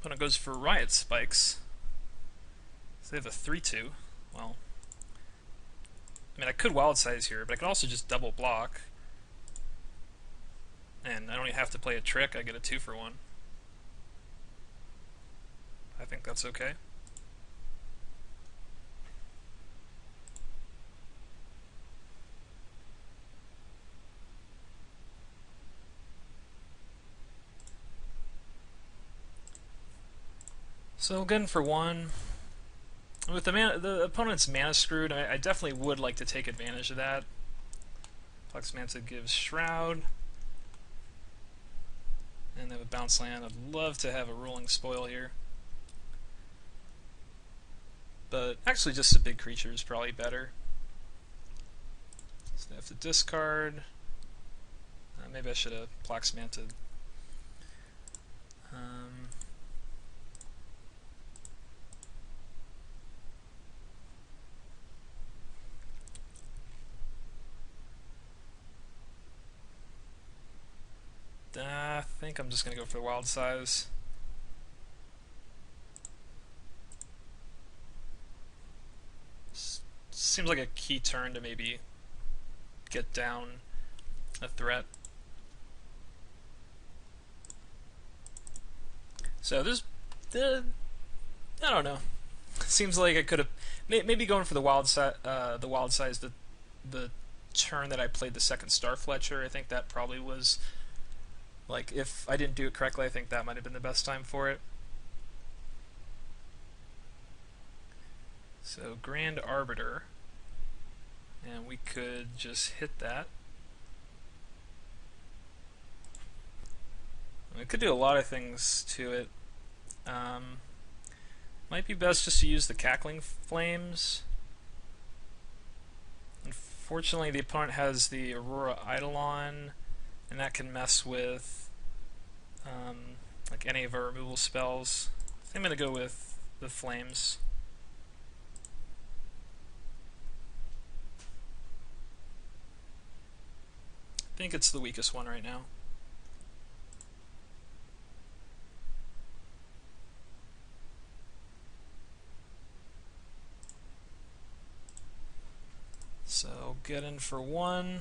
Opponent goes for Riot Spikes. So they have a 3/2. Well, I mean, I could wild size here, but I could also just double block. And I don't even have to play a trick, I get a 2-for-1. I think that's okay. So again for 1. With the opponent's mana screwed, I definitely would like to take advantage of that. Flex Manta gives Shroud. And they have a bounce land. I'd love to have a rolling spoil here. But actually just a big creature is probably better. So they have to discard. Maybe I should have Flex Manta. I think I'm just going to go for the wild size. Seems like a key turn to maybe get down a threat. So there's, I don't know. Seems like I could have maybe going for the wild size. The turn that I played the second Star Fletcher. I think that probably was, like, if I didn't do it correctly, I think that might have been the best time for it. So Grand Arbiter, and we could just hit that. We could do a lot of things to it. Might be best just to use the Cackling Flames. Unfortunately, the opponent has the Aurora Eidolon, and that can mess with like any of our removal spells. So I'm going to go with the Flames. I think it's the weakest one right now. So get in for 1.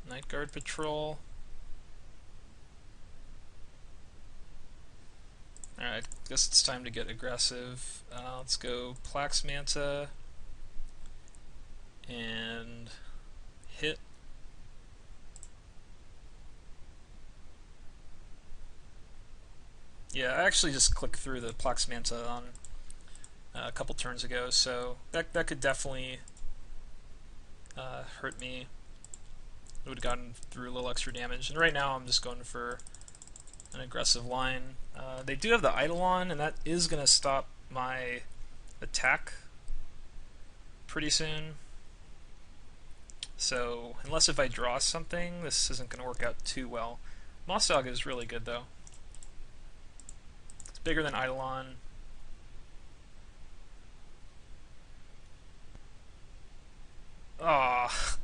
Night Guard Patrol. Alright, guess it's time to get aggressive. Let's go Plax Manta and hit. Yeah, I actually just clicked through the Plax Manta on a couple turns ago, so that could definitely hurt me. It would have gotten through a little extra damage, and right now I'm just going for an aggressive line. They do have the Eidolon, and that is going to stop my attack pretty soon. So, unless if I draw something, this isn't going to work out too well. Moss Dog is really good, though. It's bigger than Eidolon. Ah,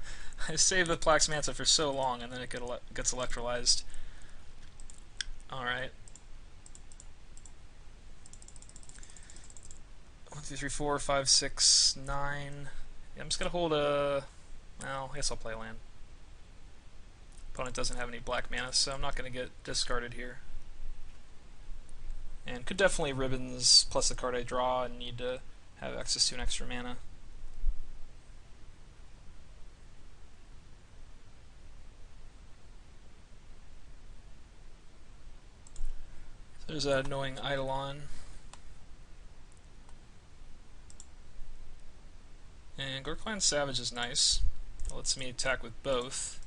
I saved the Plax Manta for so long, and then it gets electrolyzed. Alright. 1, 2, 3, 4, 5, 6, 9. Yeah, I'm just going to hold a... Well, I guess I'll play land. Opponent doesn't have any black mana, so I'm not going to get discarded here. And could definitely Ribbons plus the card I draw and need to have access to an extra mana. So there's that annoying Eidolon. And Gorkline Savage is nice. It lets me attack with both.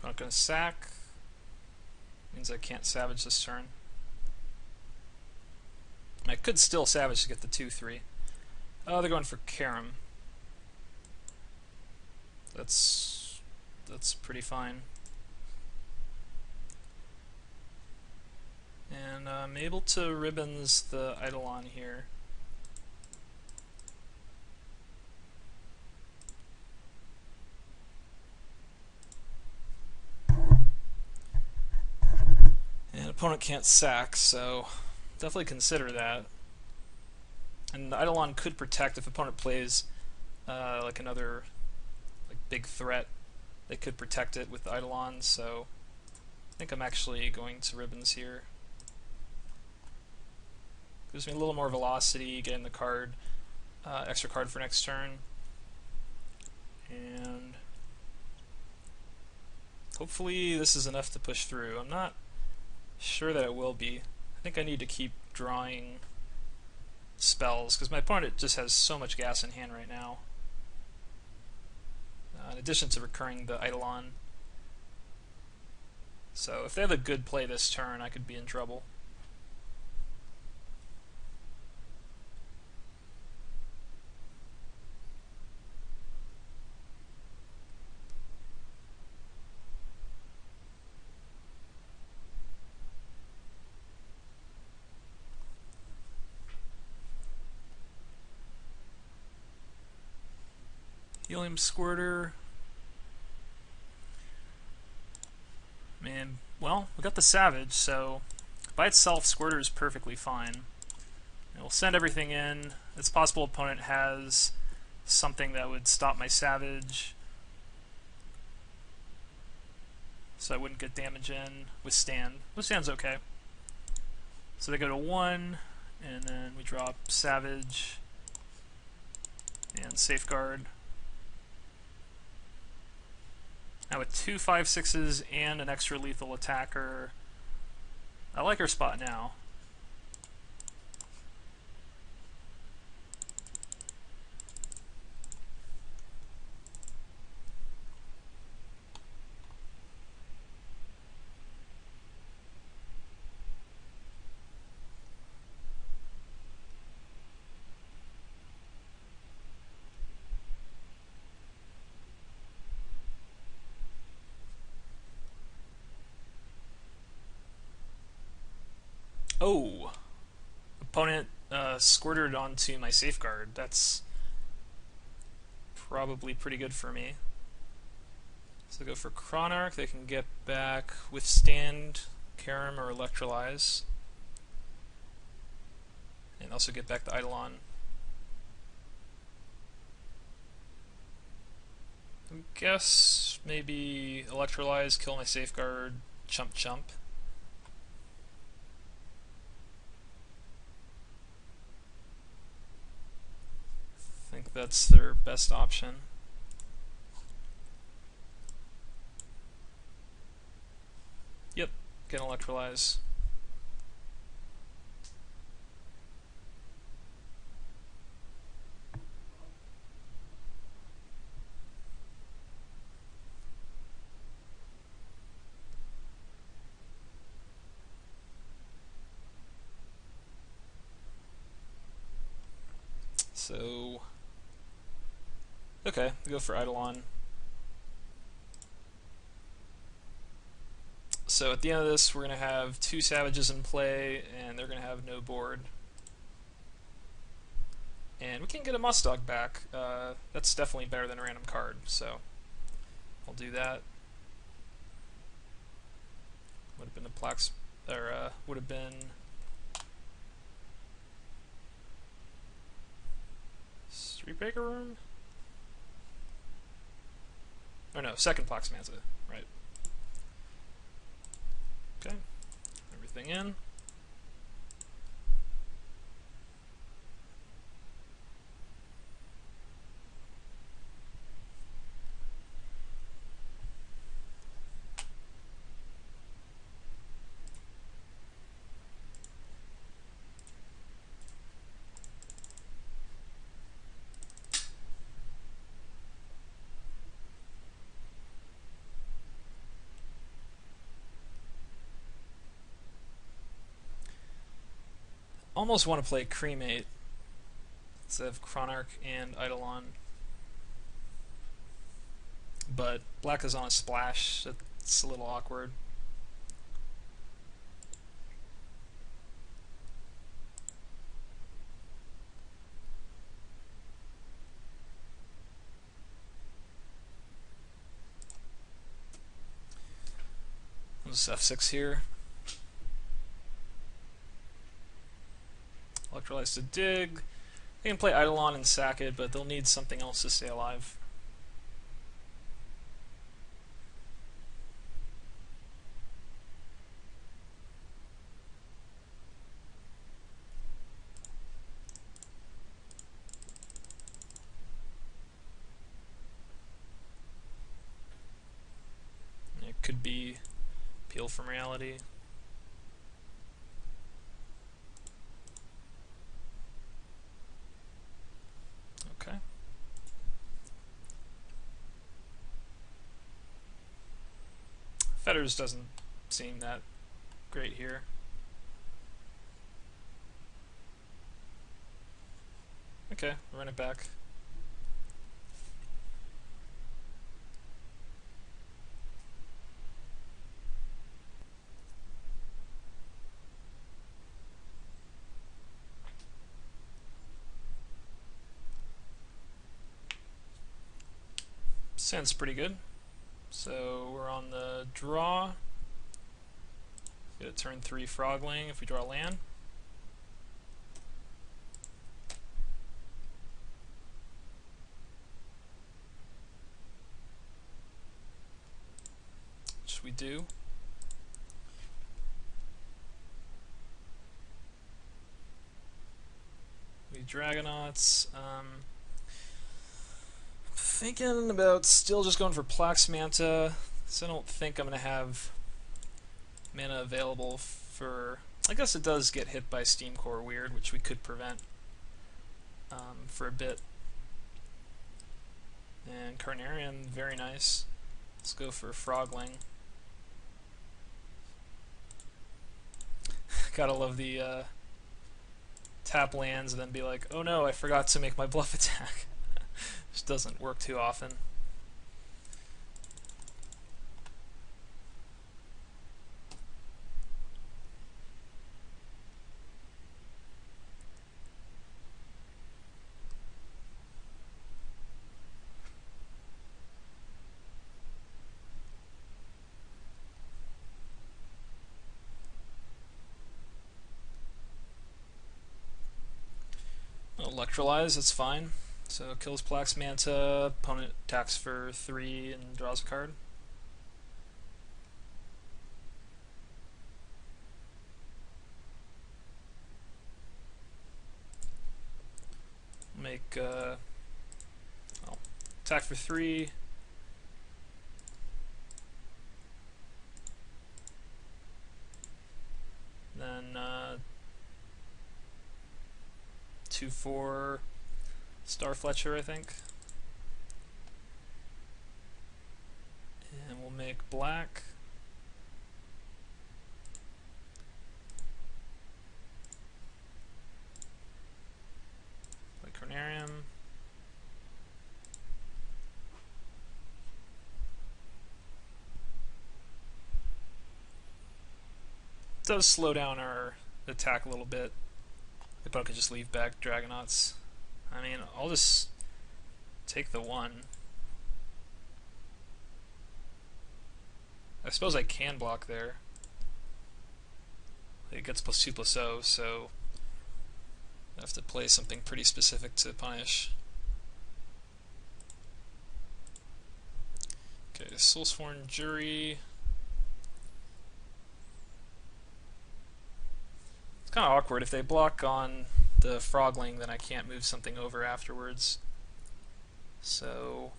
I'm not going to sack. Means I can't Savage this turn. I could still Savage to get the 2/3. Oh, they're going for Karam. That's pretty fine. And I'm able to Ribbons the Eidolon here. And opponent can't sack, so definitely consider that. And the Eidolon could protect if opponent plays like another big threat. They could protect it with the Eidolon, so I think I'm actually going to Ribbons here. Gives me a little more velocity, getting the card, extra card for next turn. And hopefully this is enough to push through. I'm not sure that it will be. I think I need to keep drawing spells, because my opponent just has so much gas in hand right now. In addition to recurring the Eidolon. So if they have a good play this turn, I could be in trouble. Helium Squirter. And, well, we got the Savage, so by itself, Squirter is perfectly fine. And we'll send everything in. It's possible opponent has something that would stop my Savage, so I wouldn't get damage in. Withstand. Withstand's okay. So they go to 1, and then we drop Savage and Safeguard. Now with 2 5/6s and an extra lethal attacker, I like our spot now. Oh! Opponent squirted onto my Safeguard. That's probably pretty good for me. So go for Chronarch. They can get back Withstand, Karam, or Electrolyze. And also get back the Eidolon. I guess maybe Electrolyze, kill my Safeguard, chump chump. I think that's their best option. Yep, get Electrolyze. So, okay, go for Eidolon. So at the end of this, we're going to have 2 Savages in play, and they're going to have no board. And we can get a Mustang back. That's definitely better than a random card, so I'll do that. Would have been a Plax, or would have been Street Breaker Room? Or no, second Plax Manza, right. Okay, everything in. Almost want to play Cremate instead of Chronarch and Eidolon, but black is on a splash. It's a little awkward. Let's F6 here. Electrolyze to dig. They can play Eidolon and sack it, but they'll need something else to stay alive. It could be Peel from Reality. Okay. Fetters doesn't seem that great here. Okay, run it back. Sounds pretty good. So we're on the draw. Get a turn 3 Frogling if we draw land. Which we do. We Dragonauts. Thinking about still just going for Plax Manta, so I don't think I'm going to have mana available for... I guess it does get hit by Steam Core Weird, which we could prevent for a bit. And Carnarian, very nice. Let's go for Frogling. Gotta love the tap lands and then be like, oh no, I forgot to make my bluff attack. Which doesn't work too often. Electrolyze, that's fine. So kills Plax Manta, opponent attacks for 3 and draws a card. Make attack for 3. Then 2/4 Star Fletcher, I think. And we'll make black. Like Carnarium. It does slow down our attack a little bit. The opponent could just leave back Dragonauts. I mean, I'll just take the 1. I suppose I can block there. It gets +2/+0, so I have to play something pretty specific to punish. Okay, Soulsworn Jury. It's kind of awkward. If they block on the Frogling, then I can't move something over afterwards. So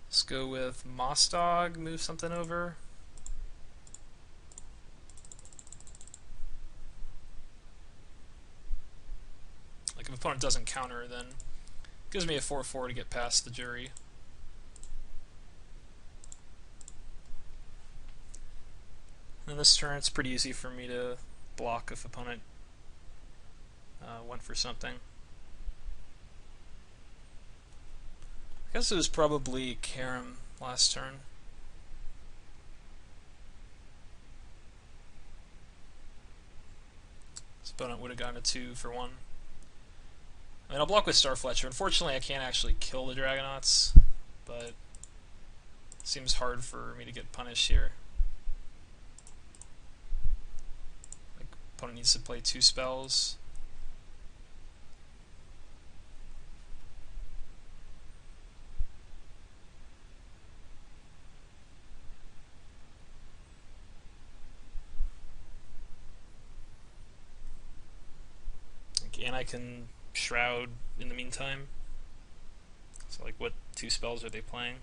let's go with Moss Dog, move something over. Like if opponent doesn't counter, then it gives me a 4/4 to get past the Jury. And this turn it's pretty easy for me to block if opponent went for something. I guess it was probably Karam last turn. This opponent would have gotten a 2 for 1. I mean, I'll block with Star Fletcher. Unfortunately, I can't actually kill the Dragonauts, but it seems hard for me to get punished here. Like, opponent needs to play 2 spells. And I can Shroud in the meantime. So like, what 2 spells are they playing?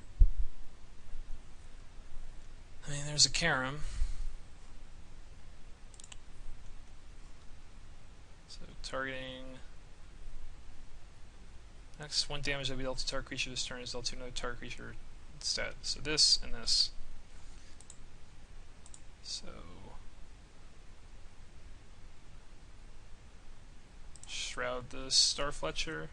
I mean, there's a Karam. So targeting... Next 1 damage that we dealt to target creature this turn is dealt to another target creature instead. So this and this. So... Shroud the Star Fletcher.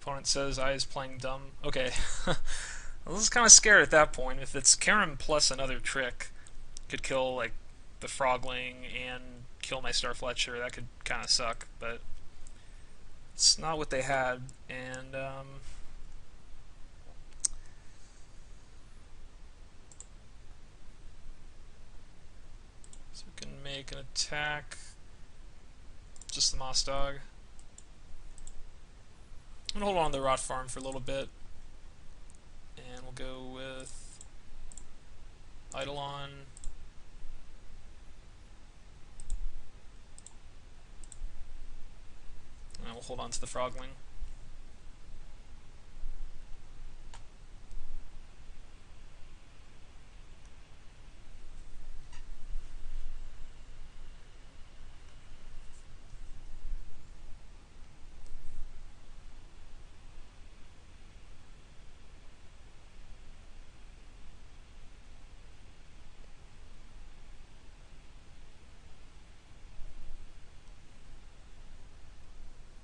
Opponent says I is playing dumb. Okay. I was kind of scared at that point. If it's Karam plus another trick, could kill like the Frogling and kill my Starfletcher, that could kind of suck, but it's not what they had. And so we can make an attack, just the Moss Dog. I'm gonna hold on to the Rot Farm for a little bit, and we'll go with Eidolon. And we'll hold on to the Frogling.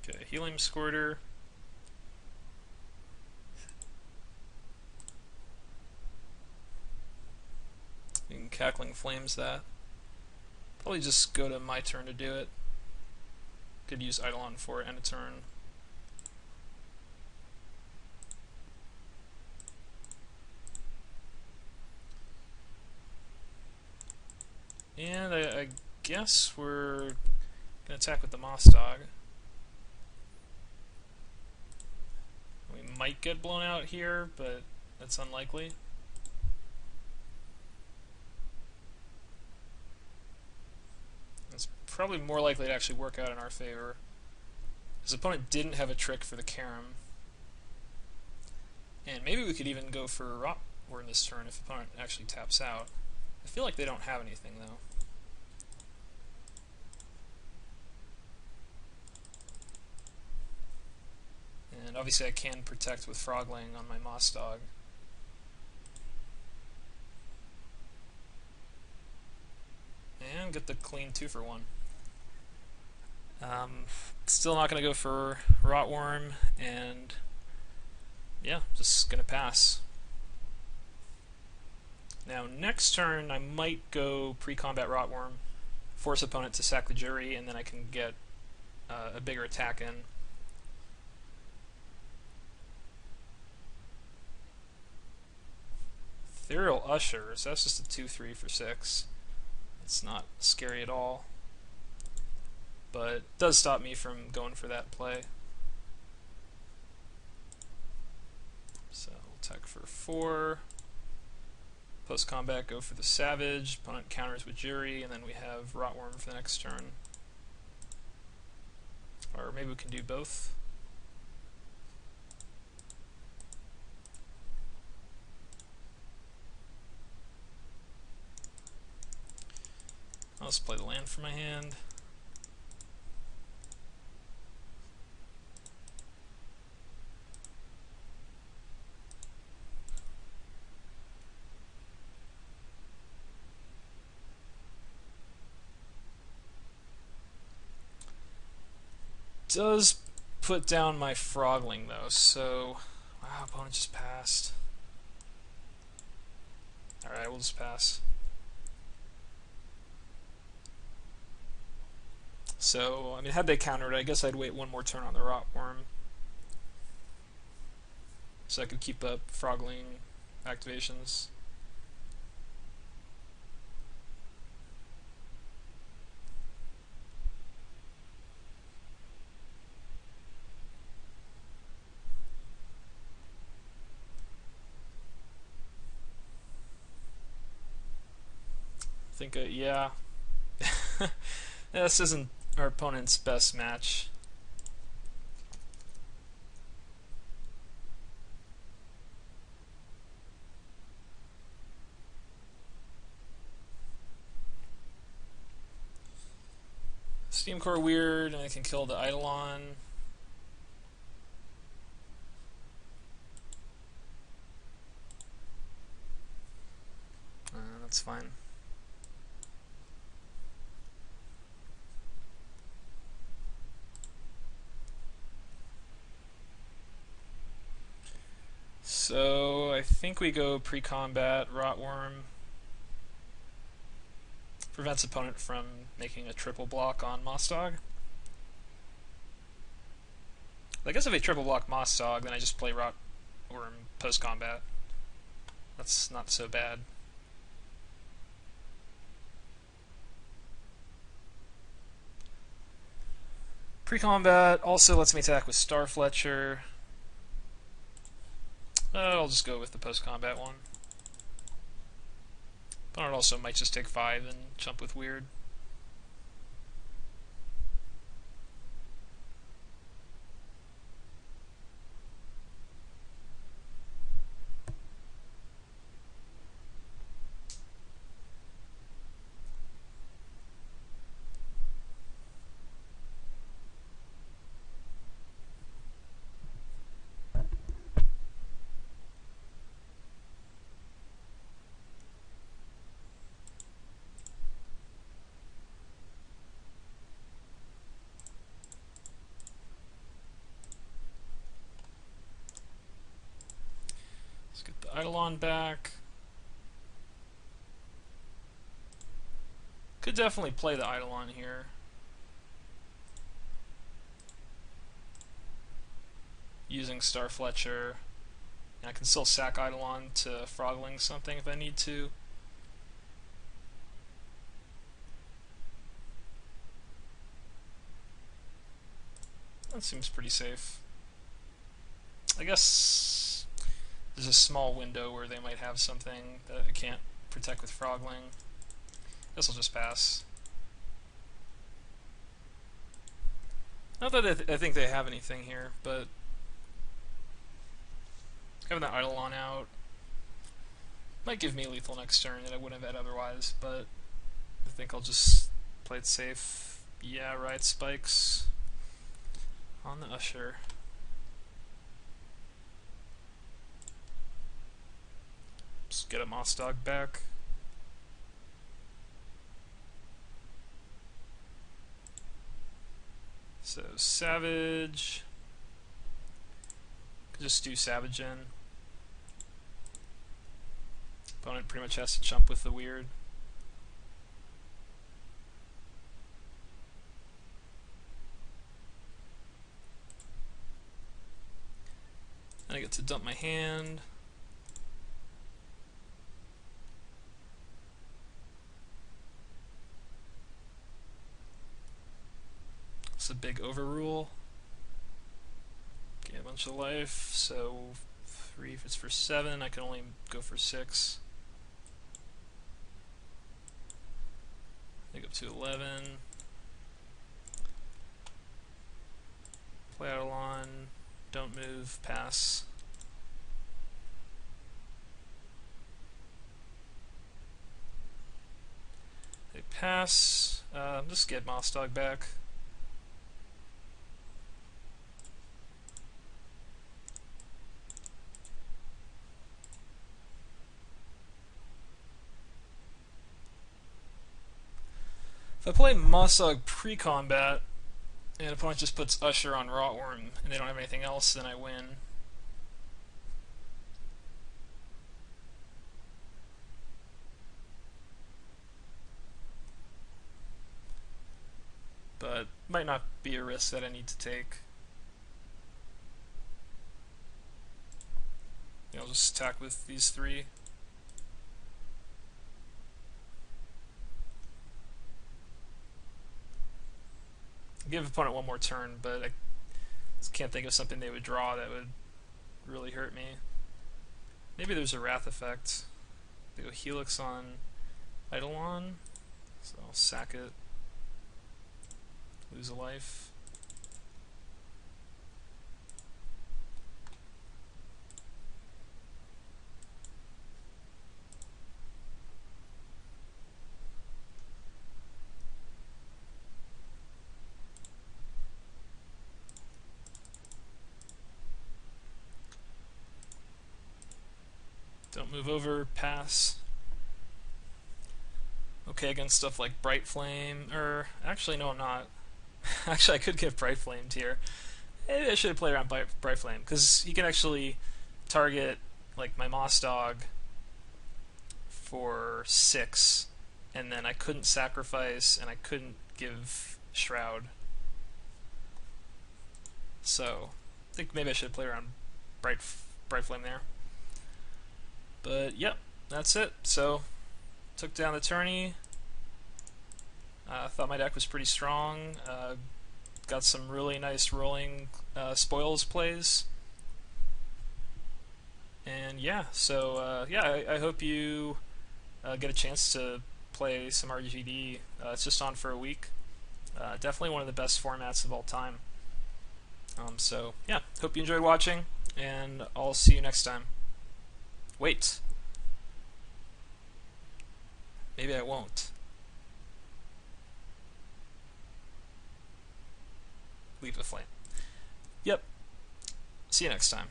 Okay, Helium Squirter. You can Cackling Flames that. Probably just go to my turn to do it. Could use Eidolon for it and a turn. And I guess we're gonna attack with the Moss Dog. We might get blown out here, but that's unlikely. It's probably more likely to actually work out in our favor. His opponent didn't have a trick for the Karam. And maybe we could even go for Rotworm this turn if the opponent actually taps out. I feel like they don't have anything though. And obviously I can protect with Frogling on my Moss Dog. And get the clean 2-for-1. Still not going to go for Rotworm, and yeah, just going to pass. Now next turn I might go pre-combat Rotworm, force opponent to sack the Jury, and then I can get a bigger attack in. Ethereal Ushers, that's just a 2-3 for 6. It's not scary at all, but it does stop me from going for that play. So we'll attack for 4. Post combat, go for the Savage. Opponent counters with Jury, and then we have Rotworm for the next turn. Or maybe we can do both. I'll just play the land for my hand. Does put down my Frogling though, so wow, opponent just passed. Alright, we'll just pass. So, I mean, had they countered, I guess I'd wait one more turn on the Rotworm, so I could keep up Frogling activations. I think, yeah. This isn't our opponent's best match. Steam Core weird, and I can kill the Eidolon. That's fine. think we go pre-combat, Rotworm. Prevents opponent from making a triple block on Mostog. I guess if I triple block Mostog, then I just play Rotworm post-combat. That's not so bad. Pre-combat also lets me attack with Star Fletcher. I'll just go with the post-combat one. Opponent also might just take 5 and jump with Weird. Let's get the Eidolon back. Could definitely play the Eidolon here. Using Star Fletcher. And I can still sack Eidolon to Frogling something if I need to. That seems pretty safe. I guess there's a small window where they might have something that I can't protect with Frogling. This will just pass. Not that I think they have anything here, but having that Eidolon out might give me lethal next turn that I wouldn't have had otherwise, but I think I'll just play it safe. Yeah, right, spikes on the Usher. Just get a Mostog back. So Savage. Could just do Savage in. Opponent pretty much has to jump with the Weird. And I get to dump my hand. It's a big overrule. Gain a bunch of life, so 3 if it's for 7, I can only go for 6. I think up to 11. Play Eidolon, don't move, pass. They pass, just get Mostog back. If I play Mostog pre-combat, and the opponent just puts Usher on Rotworm, and they don't have anything else, then I win. But might not be a risk that I need to take. I'll just attack with these 3. Give opponent one more turn, but I just can't think of something they would draw that would really hurt me. Maybe there's a Wrath effect. They go Helix on Eidolon, so I'll sack it, lose a life. Don't move over, pass. Okay, against stuff like Bright Flame, or actually no I'm not. Actually I could get Bright Flamed here. Maybe I should have played around Bright Flame, because he can actually target like my Moss Dog for 6, and then I couldn't sacrifice and I couldn't give Shroud. So I think maybe I should play around Bright Flame there. But yep, that's it. So took down the tourney. Thought my deck was pretty strong. Got some really nice rolling spoils plays. And yeah, so yeah, I hope you get a chance to play some RGD. It's just on for a week. Definitely one of the best formats of all time. So yeah, hope you enjoyed watching, and I'll see you next time. Wait. Maybe I won't. Leave the flame. Yep. See you next time.